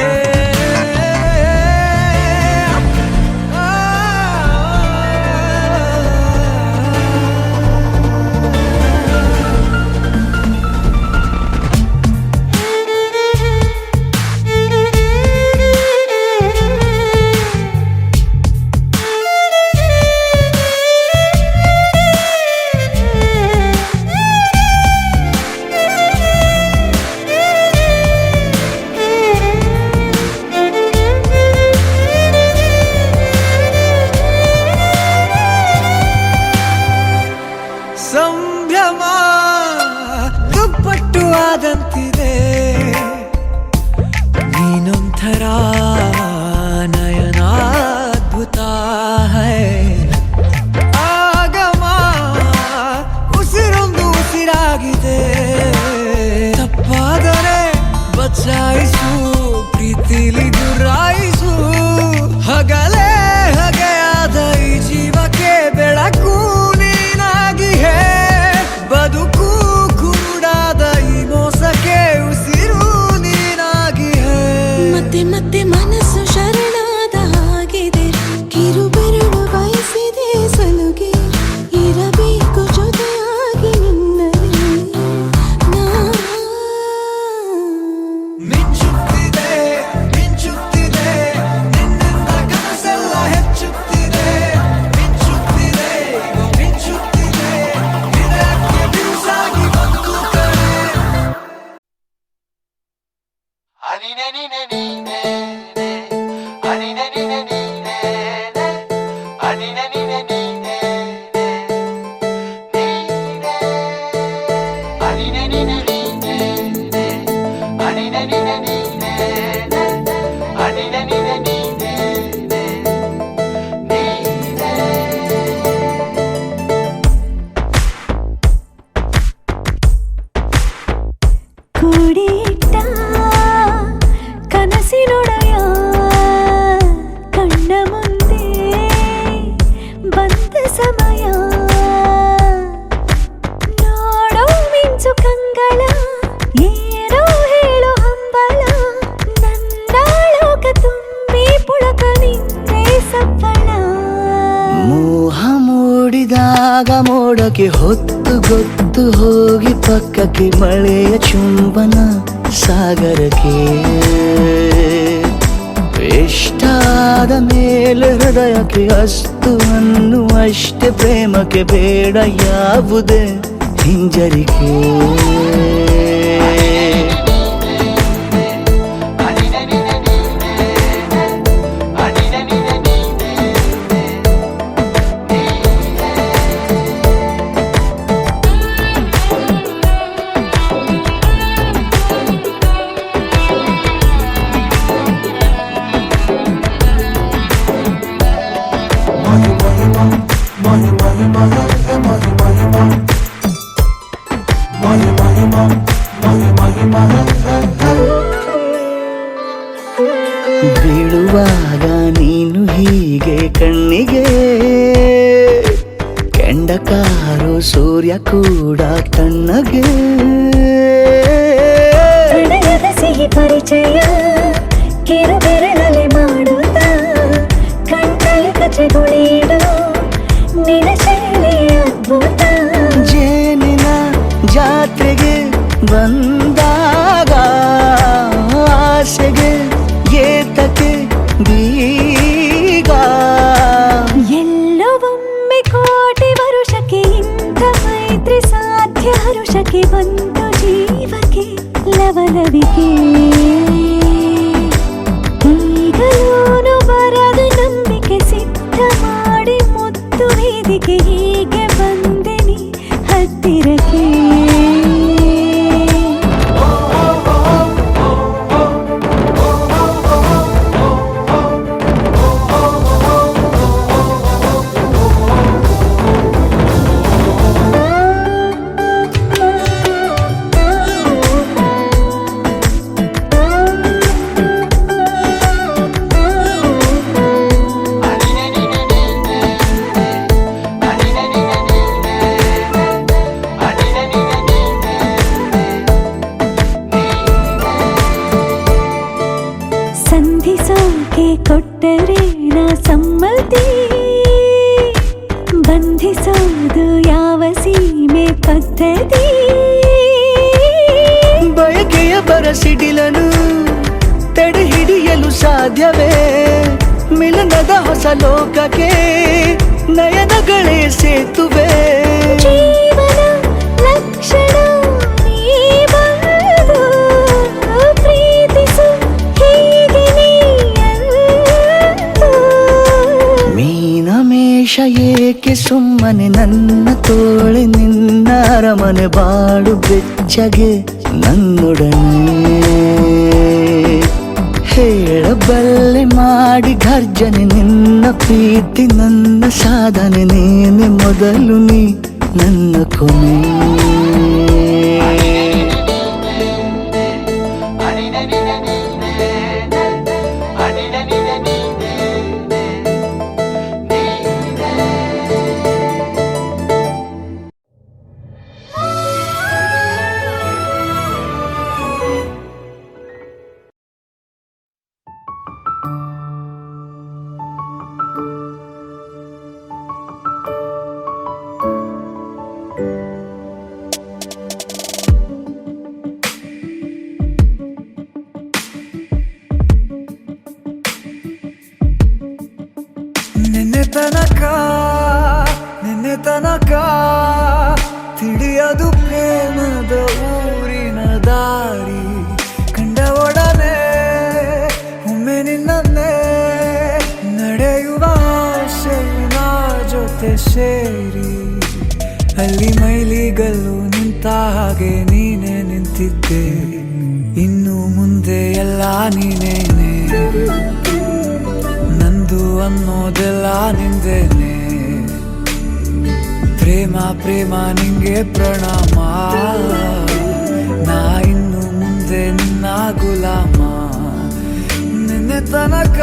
[SPEAKER 7] ಸಂಭ್ರಮ ದುಪ್ಪಟ್ಟು ಆದಂತಿದೆ ನೀನೊಂಥರ ನಯನಾದ್ಭುತ ಹೈ. ಆಗಮ ಉಸಿರೊಂದು ಉಸಿರಾಗಿದೆ. ತಪ್ಪಾದರೆ ಬಚಾಯಿಸು ಪ್ರೀತಿಲಿ ಗುರಾಯಿಸು. ಹಗಲೇ ಹಗೆಯಾದ ಈ ಜೀವಕ್ಕೆ ಬೆಳಕು ನೀನಾಗಿಯೇ. ಬದುಕು ಕುರುಡಾದ ಈ ಮೋಸಕ್ಕೆ ಉಸಿರು ನೀನಾಗಿಯೇ.
[SPEAKER 4] ಮತ್ತೆ ಮತ್ತೆ ಮನಸ್ಸು ಶರಣಾದ ಹಾಗಿದೆ, ಕಿರುಬೆರಳು ಬಯಸಿದೆ ಸಲುಗೆ. ಇರಬೇಕು ಜೊತೆಯಾಗಿ ನಿನ್ನಲ್ಲಿ
[SPEAKER 7] ಮಿಂಚುತ್ತಿದೆ ಮಿಂಚುತ್ತಿದೆ ನಿನ್ನಿಂದ ಕನಸೆಲ್ಲ ಹೆಚ್ಚುತ್ತಿದೆ. ಮಿಂಚುತ್ತಿದೆ ಮಿಂಚುತ್ತಿದೆ ಹೃದಯಕ್ಕೆ ಬಿರುಸಾಗಿ ಬಂತು ಕರೆ. ಅನಿನೆ ನಿನೆ ನೀನೆ ಅನಿನೆ ನಿನೆ ನೀನೆ ಅನಿನೆ ನಿನೆ ನೀನೆ ನೀನೆ ಅನಿನೆ ನಿನೆ ನೀನೆ ಅನಿನೆ ನಿನೆ ನೀನೆ ಅನಿನೆ ನಿನೆ ನೀನೆ ನೀನೆ.
[SPEAKER 4] ಕೂಡಿಟ್ಟ ಕನಸಿನೊಡೆಯ ಕಣ್ಣ ಮುಂದೆ ಬಂದ ಸಮಯ. ನೋಡೋ ಮಿಂಚು ಕಂಗಳ ಏನೋ ಹೇಳೋ ಹಂಬಲ. ನನ್ನ ಲೋಕ ತುಂಬಿ ಪುಳಕ ನಿಂತೆ ಸಫಲ.
[SPEAKER 8] ಮೋಹ ಮೂಡಿದಾಗ ಮೋಡಕ್ಕೆ ಹೊತ್ತು ಗೊತ್ತು ಹೋಗಿ ಪಕ್ಕಕ್ಕೆ ಮಳೆಯ ಚುಂಬನ ಸಾಗರಕ್ಕೆ. ಇಷ್ಟಾದ ಮೇಲೆ ಹೃದಯಕ್ಕೆ ಅಸ್ತು ಅನ್ನುವಷ್ಟೇ ಪ್ರೇಮಕ್ಕೆ ಬೇಡ ಯಾವುದೇ ಹಿಂಜರಿಕೆ.
[SPEAKER 7] ಅನಿನೆ ನಿನೆ ನೀನೆ ಅನಿನೆ ನಿನೆ
[SPEAKER 8] ಬೀಳುವಾಗ ನೀನು ಹೀಗೆ ಕಣ್ಣಿಗೆ ಕೆಂಡಕಾರು ಸೂರ್ಯ ಕೂಡ ತಣ್ಣಗೆ
[SPEAKER 4] ಪ್ರಣಯದ ಸಿಹಿ ಪರಿಚಯ ಕಿರು ಬೆರಳಲ್ಲಿ ಮಾಡುತ್ತ ಕಣ್ಣಲ್ಲಿ ಕಚಗುಳಿಡು ನಿನ ಶೈಲಿ ಅದ್ಭುತ
[SPEAKER 8] ಜೇನಿನ ಜಾತ್ರೆಗೆ ಬಂದಾಗ ಆಸೆಗೆ ಏತಕ್ಕೆ ಬೀಗ
[SPEAKER 4] ಎಲ್ಲೋ ಒಮ್ಮೆ ಕೋಟಿ ವರುಷಕ್ಕೆ ಇಂಥ ಮೈತ್ರಿ ಸಾಧ್ಯ ಹರುಷಕ್ಕೆ ಬಂತು ಜೀವಕ್ಕೆ ಲವಲವಿಕೆ ಈಗಲೂನು ಬರದ ನಂಬಿಕೆ ಸಿದ್ಧ ಮಾಡಿ ಮುತ್ತು ವೇದಿಕೆ ಹೀಗೆ ಬಂದೆ ನೀ ಹತ್ತಿರಕ್ಕೆ ಸಂಧಿಸೋಕೆ ಕೊಟ್ಟರೆ ನಾ ಸಮ್ಮತಿ ಬಂಧಿಸೋದು ಯಾವ ಸೀಮೆ ಪದ್ಧತಿ
[SPEAKER 8] ಬಯಕೆಯ ಬರಸಿಡಿಲನು ತಡೆ ಹಿಡಿಯಲು ಸಾಧ್ಯವೇ ಮಿಲನದ ಹೊಸ ಲೋಕಕ್ಕೆ ನಯನಗಳೇ ಸೇತುವೆ
[SPEAKER 4] ಜೀವನ ಲಕ್ಷಣ ನೀ ಬಂದು ಪ್ರೀತಿಸು ಹೀಗೆ ನೀ ಅಂದು.
[SPEAKER 8] ಮೀನಮೇಷ ಏಕೆ ಸುಮ್ಮನೆ ನನ್ನ ತೋಳೆ ನಿನ್ನ ಅರಮನೆ ಬಾಳು ಬೆಚ್ಚಗೆ ನನ್ನೊಡನೆ ಹೇಳಬಲ್ಲೆ ಮಾಡಿ ಘರ್ಜನೆ ನಿನ್ನ ಪ್ರೀತಿ ನನ್ನ ಸಾಧನೆ ನೀನೆ ಮೊದಲು ನೀ ನನ್ನ ಕೊನೆ
[SPEAKER 9] ನಿನ್ನೆ ತನಕ ತಿಳಿಯದು ಪ್ರೇಮದ ಊರಿನ ದಾರಿ ಕಂಡ ಒಡನೆ ಒಮ್ಮೆ ನಿನ್ನೇ ನಡೆಯುವ ಆಸೆಯ ಜೊತೆ ಸೇರಿ ಅಲ್ಲಿ ಮೈಲಿಗಲ್ಲು ನಿಂತ ಹಾಗೆ ನೀನೆ ನಿಂತಿದ್ದೆ ಇನ್ನು ಮುಂದೆ ಎಲ್ಲ ನೀನೇನೆ ನಂದು ಅನ್ನೋದೆಲ್ಲ ನಿಂದೇನೆ ಪ್ರೇಮ ಪ್ರೇಮ ನಿಂಗೆ ಪ್ರಣಾಮ ನಾ ಇನ್ನು ಮುಂದೆ ನಿನ್ನ ಗುಲಾಮ ನಿನ್ನೆ ತನಕ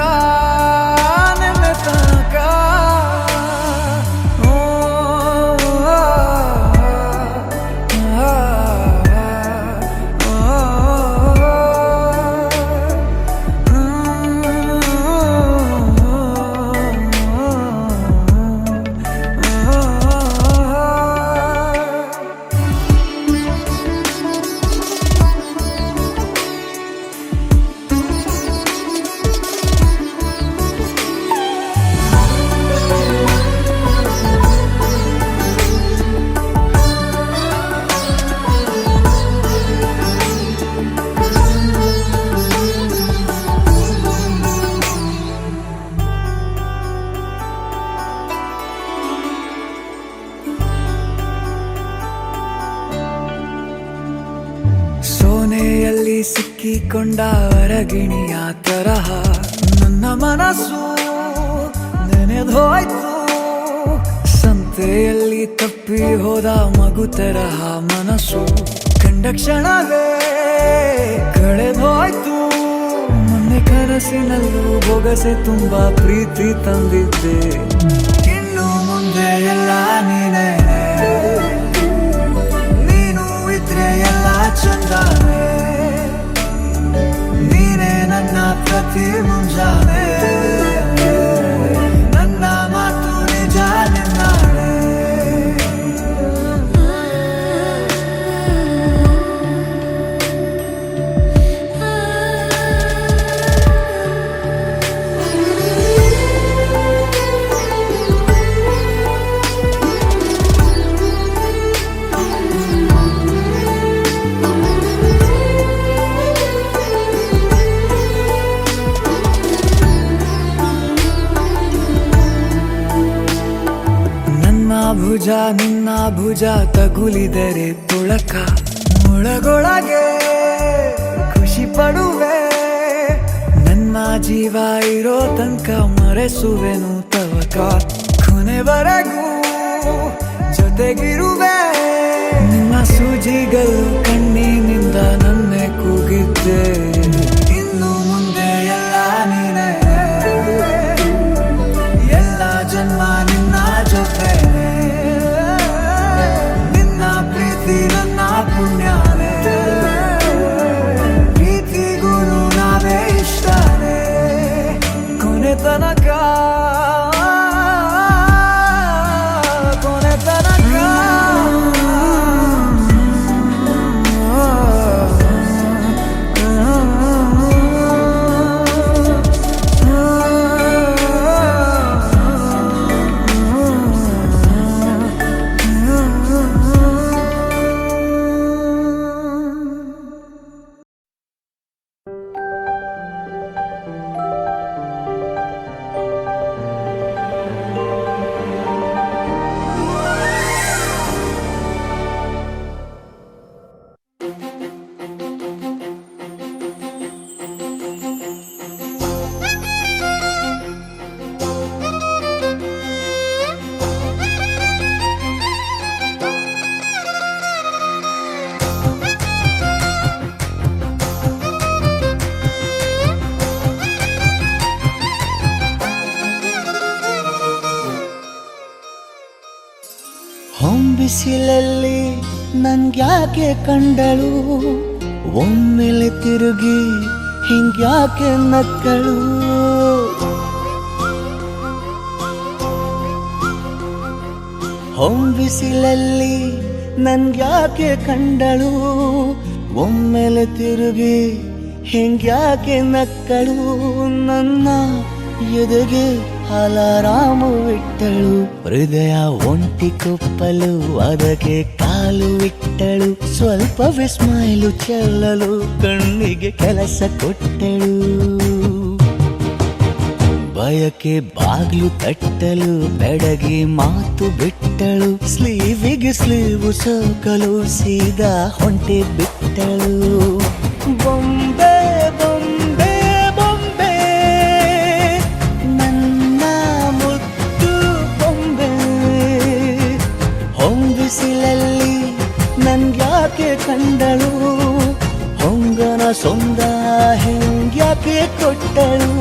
[SPEAKER 9] ಸೋನೆಯಲ್ಲಿ ಸಿಕ್ಕಿಕೊಂಡ ಹೊರಗಿಣಿಯ ತರಹ ನನ್ನ ಮನಸ್ಸು ನೆನೆದೋಯ್ತು ಸಂತೆಯಲ್ಲಿ ತಪ್ಪಿ ಹೋದ ಮಗು ತರಹ ಮನಸ್ಸು ಕಂಡ ಕ್ಷಣವೇ ಕಳೆದೋಯ್ತು ಮೊನ್ನೆ ಕನಸಿನಲ್ಲೂ ಬೊಗಸೆ ತುಂಬಾ ಪ್ರೀತಿ ತಂದಿದ್ದೆ ಇನ್ನು ಮುಂದೆ ಎಲ್ಲ ನೀನೇ ನೀನು ಇದ್ರೆ ಎಲ್ಲ ಚಂದಾನೆ ನೀನೇ ನನ್ನ ಪ್ರತಿ ಮುಂಜಾನೆ ನನ್ನ ಮಾತು ನಿಜ ನಿನ್ನಾಳೆ ಭುಜ ನಿನ್ನ ಭುಜ ತಗುಲಿದರೆ ತುಳಕ ಒಳಗೊಳಗೆ ಖುಷಿ ಪಡುವೆ ನನ್ನ ಜೀವ ಇರೋ ತನಕ ಮರೆಸುವೆನು ತವಕ ಕೊನೆವರೆಗೂ ಜೊತೆಗಿರುವೆ ನಿನ್ನ ಸೂಜಿಗಳು ಕಣ್ಣಿನಿಂದ ನನ್ನೆ ಕೂಗಿದ್ದೆ ಇನ್ನು ಮುಂದೆ ಎಲ್ಲ ನೀನೇ ಎಲ್ಲ ಜನ್ಮ ನಿನ್ನ ಜೊತೆ ನನ್ನ ಪುಣ್ಯಾನೆ ಪ್ರೀತಿಗೂ ನಾವೇ ಇಷ್ಟನೇ ಕೊನೆ ತನಕ
[SPEAKER 8] ಬಿಸಿಲಲ್ಲಿ ನನ್ಗ್ಯಾಕೆ ಕಂಡಳು ಒಮ್ಮೆಲೆ ತಿರುಗಿ ಹಿಂಗ್ಯಾಕೆ ನಕ್ಕಳು ಬಿಸಿಲಲ್ಲಿ ನನ್ಗ್ಯಾಕೆ ಕಂಡಳು ಒಮ್ಮೆಲೆ ತಿರುಗಿ ಹಿಂಗ್ಯಾಕೆ ನಕ್ಕಳು ನನ್ನ ಎದೆಗೆ ಅಲಾರಾಮು ಇಟ್ಟಳು ಹೃದಯ ಒಂಟಿ ಕೊಪ್ಪಲು ಅದಕ್ಕೆ ಕಾಲು ಇಟ್ಟಳು ಸ್ವಲ್ಪವೇ ಸ್ಮೈಲು ಚೆಲ್ಲಲು ಕಣ್ಣಿಗೆ ಕೆಲಸ ಕೊಟ್ಟಳು ಬಯಕೆ ಬಾಗ್ಲು ತಟ್ಟಲು ಬೆಡಗಿ ಮಾತು ಬಿಟ್ಟಳು ಸ್ಲೀವಿಗೆ ಸ್ಲೀವು ಸೋಕಲು ಸೀದಾ ಹೊಂಟೆ ಬಿಟ್ಟಳು ಬೊಂಬೆ ಬೊಂಬೆ ಬೊಂಬೆ ನನ್ನ ಮುದ್ದು ಬೊಂಬೆ ಹೊಂಬಿಸಿಲಲ್ಲಿ ನನ್ಗ್ಯಾಕೆ ಕಂಡಳು ಹೊಂಗನ ಸೊಂದ ಹೆಂಗ್ಯಾಕೆ ಕೊಟ್ಟಳು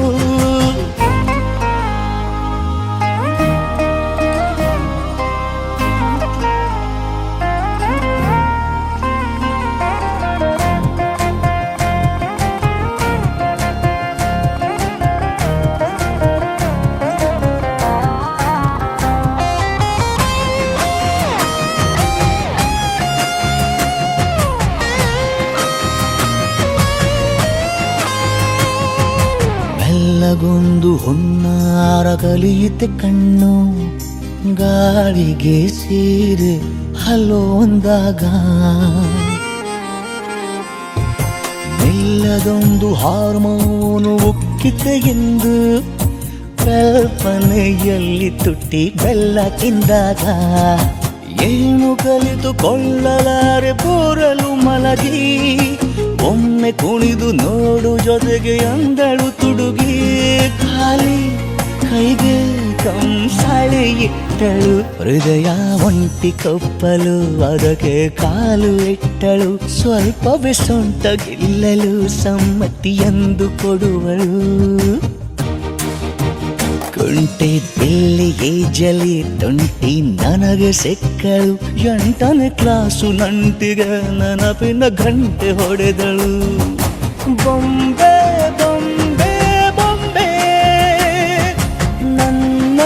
[SPEAKER 8] ಗೊಂದು ಹೊನ್ನಾರ ಕಲಿಯುತ್ತೆ ಕಣ್ಣು ಗಾಳಿಗೆ ಸೀರೆ ಹಲೋಂದಾಗ ನಿಲ್ಲದೊಂದು ಹಾರ್ಮೋನು ಉಕ್ಕಿತೆ ಎಂದು ಕಲ್ಪನೆಯಲ್ಲಿ ತುಟ್ಟಿ ಬೆಲ್ಲ ತಿಂದಾಗ ಏನು ಕಲಿತುಕೊಳ್ಳಲಾರೆ ಬೋರಲು ಮಲಗಿ ಒಮ್ಮೆ ಕುಣಿದು ನೋಡು ಜೊತೆಗೆ ಅಂದಳು ತುಡುಗಿ ಖಾಲಿ ಕೈಗೆ
[SPEAKER 2] ಕಂಸಾಳೆ ಇಟ್ಟಳು ಹೃದಯ ಒಂಟಿ ಕಪ್ಪಲು ಅದಕ್ಕೆ ಕಾಲು ಇಟ್ಟಳು ಸ್ವಲ್ಪವೇ ಸೊಂಟ ಗೆಲ್ಲಲು ಸಮ್ಮತಿಯೆಂದು ಕೊಡುವಳು ಕುಂಟೆ ಬಿಲ್ಲಿಗೆ ಜಲಿ ತುಂಟಿ ನನಗೆ ಸಿಕ್ಕಳು 8ನೇ ಕ್ಲಾಸು ನಂಟಿಗೆ ನೆನಪಿನ ಗಂಟೆ ಹೊಡೆದಳು ಬೊಂಬೆ ಬೊಂಬೆ ಬೊಂಬೆ ನನ್ನ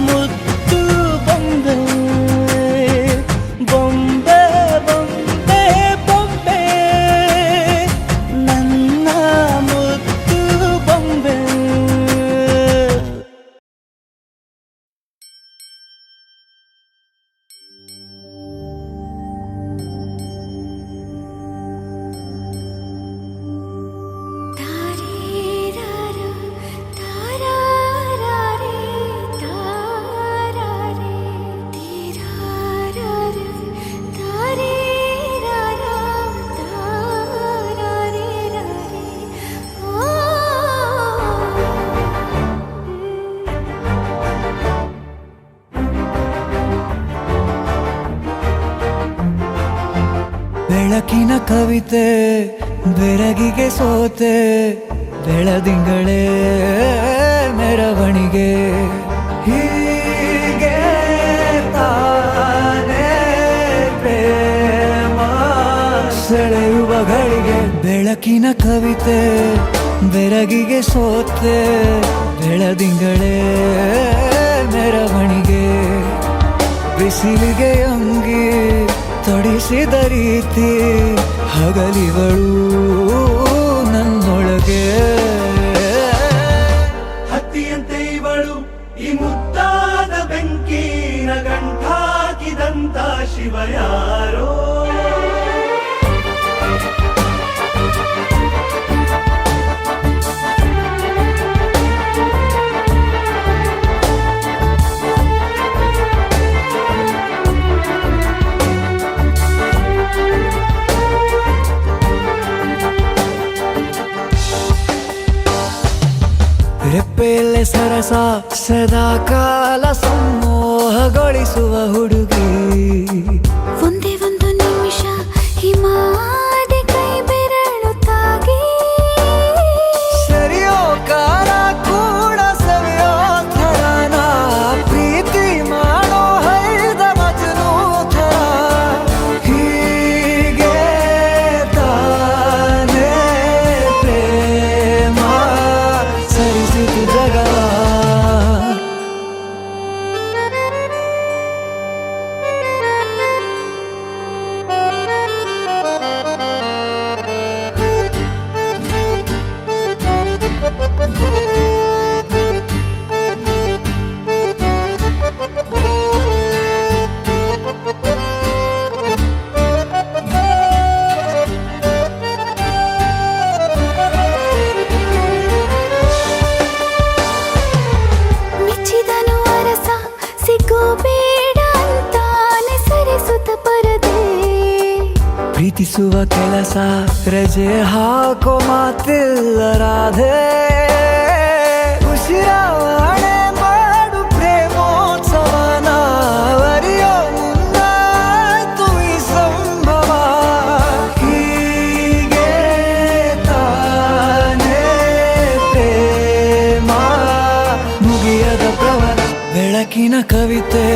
[SPEAKER 2] ಮುದ್ದು ಬೊಂಬೆ ಬೊಂಬೆ ಬೊಂಬೆ ಬೊಂಬೆ ನನ್ನ ಮುದ್ದು ಬೊಂಬೆ
[SPEAKER 9] ಬೆಳಕಿನ ಕವಿತೆ ಬೆರಗಿಗೆ ಸೋತೆ ಬೆಳದಿಂಗಳೇ ಮೆರವಣಿಗೆ ಹೀಗೆ ತಾನೇ ಪ್ರೇಮ ಸೆಳೆಯುವ ಗಳಿಗೆ ಬೆಳಕಿನ ಕವಿತೆ ಬೆರಗಿಗೆ ಸೋತೆ ಬೆಳದಿಂಗಳೇ ಮೆರವಣಿಗೆ ಬಿಸಿಲಿಗೆ ಅಂಗಿ ತೊಡಿಸಿದ ರೀತಿ ಹಗಲಿಗಳು ನನ್ನೊಳಗೆ
[SPEAKER 3] ಹತ್ತಿಯಂತೆ ಇವಳು ಈ ಮುದ್ದಾದ ಬೆಂಕಿನ ಗಂಟಾಕಿದಂತ ಶಿವ ಯಾರೋ
[SPEAKER 9] ರೆಪ್ಪೆಯಲ್ಲೇ ಸರಸ ಸದಾ ಕಾಲ ಸಂಮೋಹಗೊಳಿಸುವ ಹುಡುಗಿ
[SPEAKER 4] ಒಂದೇ ಒಂದು ನಿಮಿಷ ಹಿಮಾದಿ ಕೈ ಬೆರಳು ತಾಗಿ
[SPEAKER 9] ಸರಿಯೋ ಕಾರ ಕೂಡ ಸವಿಯೋ ಥರನ ಪ್ರೀತಿ ಮಾಡೋ ಹೈದ ಮಜನು ಥರ ಹೀಗೆ ತಾನೇ ಪ್ರೇಮ ಸರಿಸಿತು ಜಗ
[SPEAKER 4] ಮೆಚ್ಚಿದನು ಅರಸ ಸಿಗೋ ಬೇಡ ಅಂತಾನೆ ಸರಿಸುತ್ತ ಪರದೆ
[SPEAKER 9] ಪ್ರೀತಿಸುವ ಕೆಲಸ ರಜೆ ಹಾಕೋ ಮಾತಿಲ್ಲ ರಾಧೆ ಉಸಿರಾವಣೆ ಮಾಡು ಪ್ರೇಮೋತ್ಸವನ ಅರಿಯೋ ಮುನ್ನಾಯ್ತು ಈ ಸಂಭವ ಹೀಗೆ ತಾನೇ ಪ್ರೇಮ ಮುಗಿಯದ ಪ್ರವರ ಬೆಳಕಿನ ಕವಿತೆ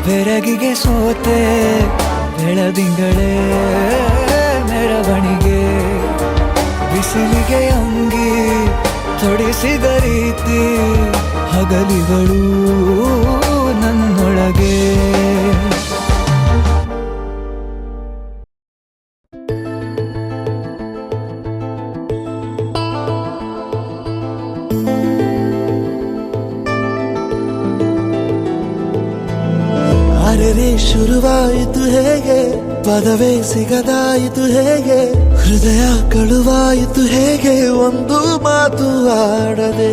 [SPEAKER 9] ಬೆರಗಿಗೆ ಸೋತೆ ಬೆಳದಿಂಗಳೇ ಮೆರವಣಿಗೆ ಬಿಸಿಲಿಗೆ ಅಂಗಿ ತೊಡಿಸಿದ ರೀತಿ ಹಗಲಿಗಳು ನನ್ನೊಳಗೆ
[SPEAKER 5] ಅರೆರೆ ಶುರುವಾಯಿತು ಹೇಗೆ ಪದವೇ ಸಿಗದಾಯಿತು ಹೇಗೆ ಹೃದಯ ಕಳುವಾಯಿತು ಹೇಗೆ ಒಂದು ಮಾತು ಆಡದೆ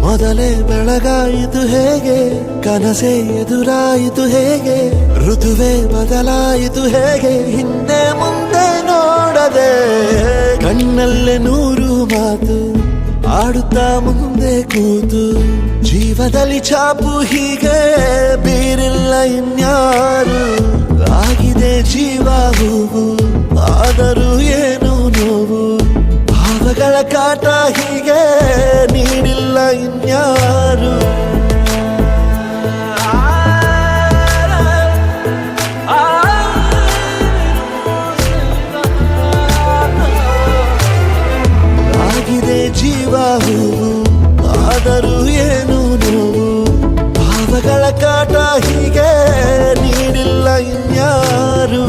[SPEAKER 5] ಮೊದಲೇ ಬೆಳಗಾಯಿತು ಹೇಗೆ ಕನಸೇ ಎದುರಾಯಿತು ಹೇಗೆ ಋತುವೇ ಬದಲಾಯಿತು ಹೇಗೆ ಹಿಂದೆ ಮುಂದೆ ನೋಡದೆ ಕಣ್ಣಲ್ಲೇ ನೂರು ಮಾತು
[SPEAKER 9] ಆಡುತ್ತಾ ಮುಂದೆ ಕೂತು ಜೀವದಲ್ಲಿ ಛಾಪು ಹೀಗೆ ಬೇರಿಲ್ಲ ಇನ್ಯಾರು ಆಗಿದೆ ಜೀವ ಹೂವು ಆದರೂ ಏನು ನೋವು ಭಾವಗಳ ಕಾಟ ಹೀಗೆ ನೀಡಿಲ್ಲ ಇನ್ಯಾರು ಆಗಿದೆ ಜೀವ ಹೂವು ಆದರೂ ಏನು ನೋವು ಭಾವಗಳ ಕಾಟ ಹೀಗೆ ನೀಡಿಲ್ಲ ಇನ್ಯಾರು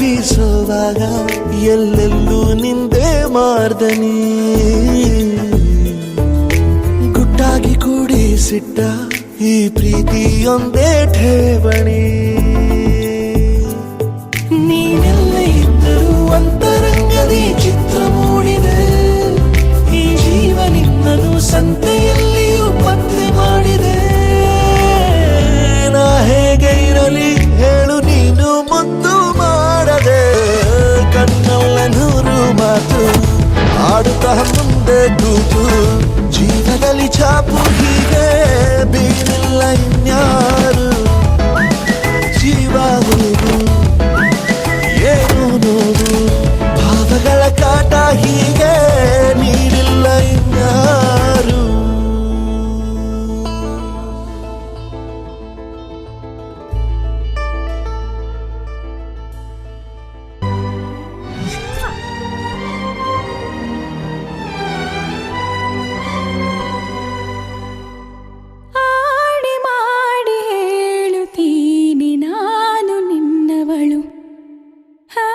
[SPEAKER 9] ಬೀಸೋವಾಗ ಎಲ್ಲೆಲ್ಲೂ ನಿಂದೆ ಮಾರ್ದನಿ ಗುಟ್ಟಾಗಿ ಕೂಡಿಸಿಟ್ಟ ಈ ಪ್ರೀತಿಯೊಂದೇ ಠೇವಣಿ ನೀನೆಲ್ಲ ಇದ್ದರೂ ಅಂತರಂಗದಿ ಚಿತ್ರ ಮೂಡಿದೆ ಈ ಜೀವ ನಿನ್ನನು ಸಂತೆಯಲ್ಲಿಯೂ ಪತ್ತೆ ಮಾಡಿದೆ ನಾ ಹೇಗೆ ಇರಲಿ ಹೇಳು ನೀನು ಮುದ್ದು ಮಾಡದೆ ಕಣ್ಣಲ್ಲ ನೂರು ಮಾತು ಆಡುತ್ತಾ ಮುಂದೆ ಕೂತು ಜೀವದಲ್ಲಿ ಛಾಪು ಹೀಗೆ ಬೇರಿಲ್ಲ ಇನ್ಯಾರು ಜೀವ ಹೂವು ಏನು ನೋವು ಭಾವಗಳ ಕಾಟ ಹೀಗೆ ನೀಡಿಲ್ಲ ಇನ್ಯಾರು
[SPEAKER 4] ಆಡಿ ಮಾಡಿ ಹೇಳುತ್ತೀನಿ ನಾನು ನಿನ್ನವಳು ಆ,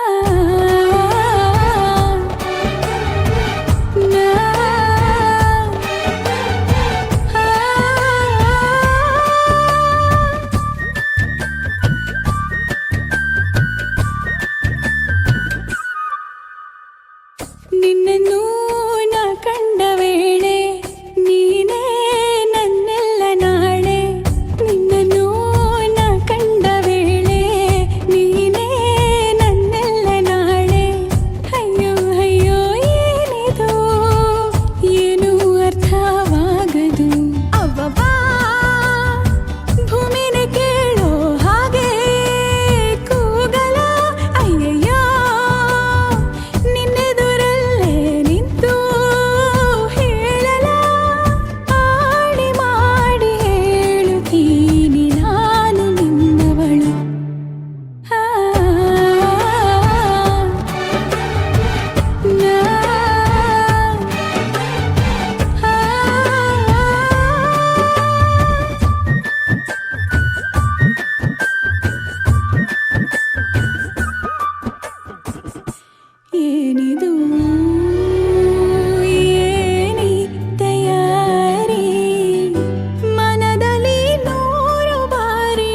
[SPEAKER 4] ನಾ, ಆ, ನಿನ್ನನ್ನು ನಾ ಕಂಡ ವೇಳೆ ನೀನೇ ನನ್ನೆಲ್ಲ ನಾಳೆ ನಿನ್ನನ್ನು ನಾ ಕಂಡ ವೇಳೆ ನೀನೇ ನನ್ನೆಲ್ಲ ನಾಳೆ ಅಯ್ಯೋ ಅಯ್ಯೋ ಏನಿದು ಏನು ಅರ್ಥವಾಗದು ಅವ್ವವ್ವಾ ಭೂಮಿನೇ ಕೇಳೋ ಹಾಗೆ ಕೂಗಲ ಅಯ್ಯಯ್ಯೋ ನಿನ್ನೆದುರಲ್ಲೇ ನಿಂತು ಹೇಳಲ ಆಡಿ ಮಾಡಿ ಹೇಳುತ್ತೀನಿ ನಾನು ನಿನ್ನವಳು ಆ, ನಾ, ಆ, ಏನಿದು ಏನಿ ತಯಾರಿ ಮನದಲ್ಲಿ ನೂರು ಬಾರಿ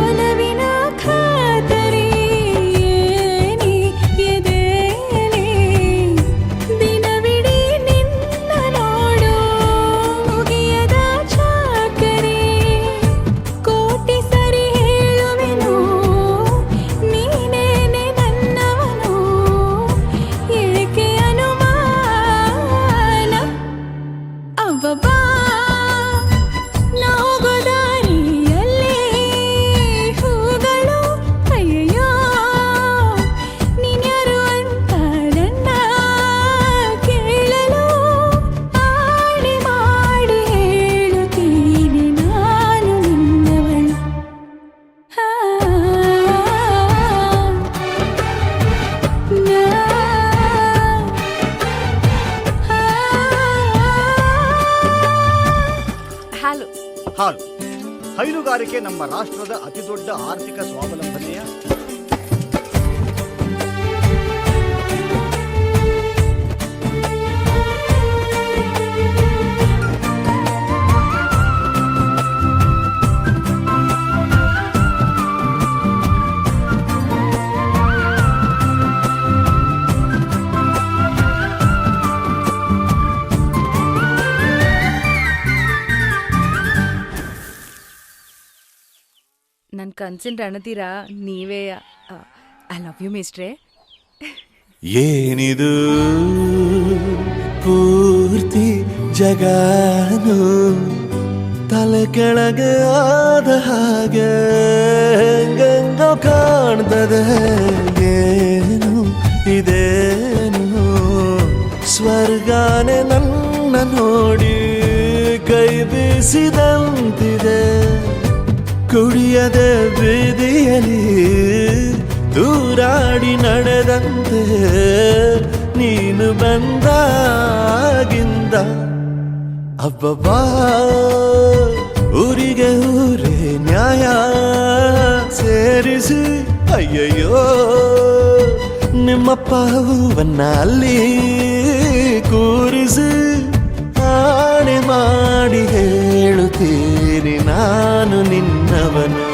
[SPEAKER 4] ಒಲವಿನ ಖಾತರಿ ಏನಿ ಎದೆಯಲ್ಲಿ ದಿನವಿಡೀ ನಿನ್ನ ನೋಡು ಮುಗಿಯದ ಚಾಕರಿ ಕೋಟಿ ಸರಿ ಹೇಳುವೆನು ನೀನೇನೆ ನನ್ನವನು ಏಕೆ ಅನುಮಾನ ಅವ್ವವ್ವಾ ನಾ ಹೋಗೋ ದಾರಿಯಲ್ಲಿ ಹೂಗಳು ಅಯ್ಯಯ್ಯೋ ನೀನ್ಯಾರು ಅಂತ ನನ್ನ ಕೇಳಲು ಆಡಿ ಮಾಡಿ ಹೇಳುತ್ತೀನಿ ನಾನು ನಿನ್ನವಳು ಆ, ನಾ, ಆ,
[SPEAKER 10] ಹಾಲು
[SPEAKER 11] ಹಾಲು ಹೈನುಗಾರಿಕೆ ನಮ್ಮ ರಾಷ್ಟ್ರದ ಅತಿದೊಡ್ಡ ಆರ್ಥಿಕ ಸ್ವಾವಲಂಬನೆಯ
[SPEAKER 10] ಕನ್ಸಿನ ರಣತೀರ ನೀವೇ. ಐ ಲವ್ ಯು ಮೇಸ್ಟ್ರೆ.
[SPEAKER 9] ಏನಿದು ಪೂರ್ತಿ ಜಗಾನು ತಲೆ ಕೆಳಗೆ ಆದ ಹಾಗೆ ಗಂಗೋ ಕಾಣ್ತದೆ. ಏನು ಇದೇನು ಸ್ವರ್ಗಾನೆ ನನ್ನ ನೋಡಿ ಕೈ ಬೀಸಿದಂತಿದೆ. ಕುಡಿಯದೆ ಬೀದಿಯಲ್ಲಿ ದೂರಾಡಿ ನಡೆದಂತೆ ನೀನು ಬಂದಾಗಿಂದ ಅಬ್ಬಬ್ಬಾ ಊರಿಗೆ ಊರೇ ನ್ಯಾಯ ಸೇರಿಸಿ ಅಯ್ಯಯ್ಯೋ ನಿಮ್ಮಪ್ಪ ಹೂವನ್ನ ಅಲ್ಲಿ ಕೂರಿಸಿ ಆಣೆ ಮಾಡಿ ಹೇಳುತ್ತೀನಿ ನಾನು ನಿನ್ನವನು.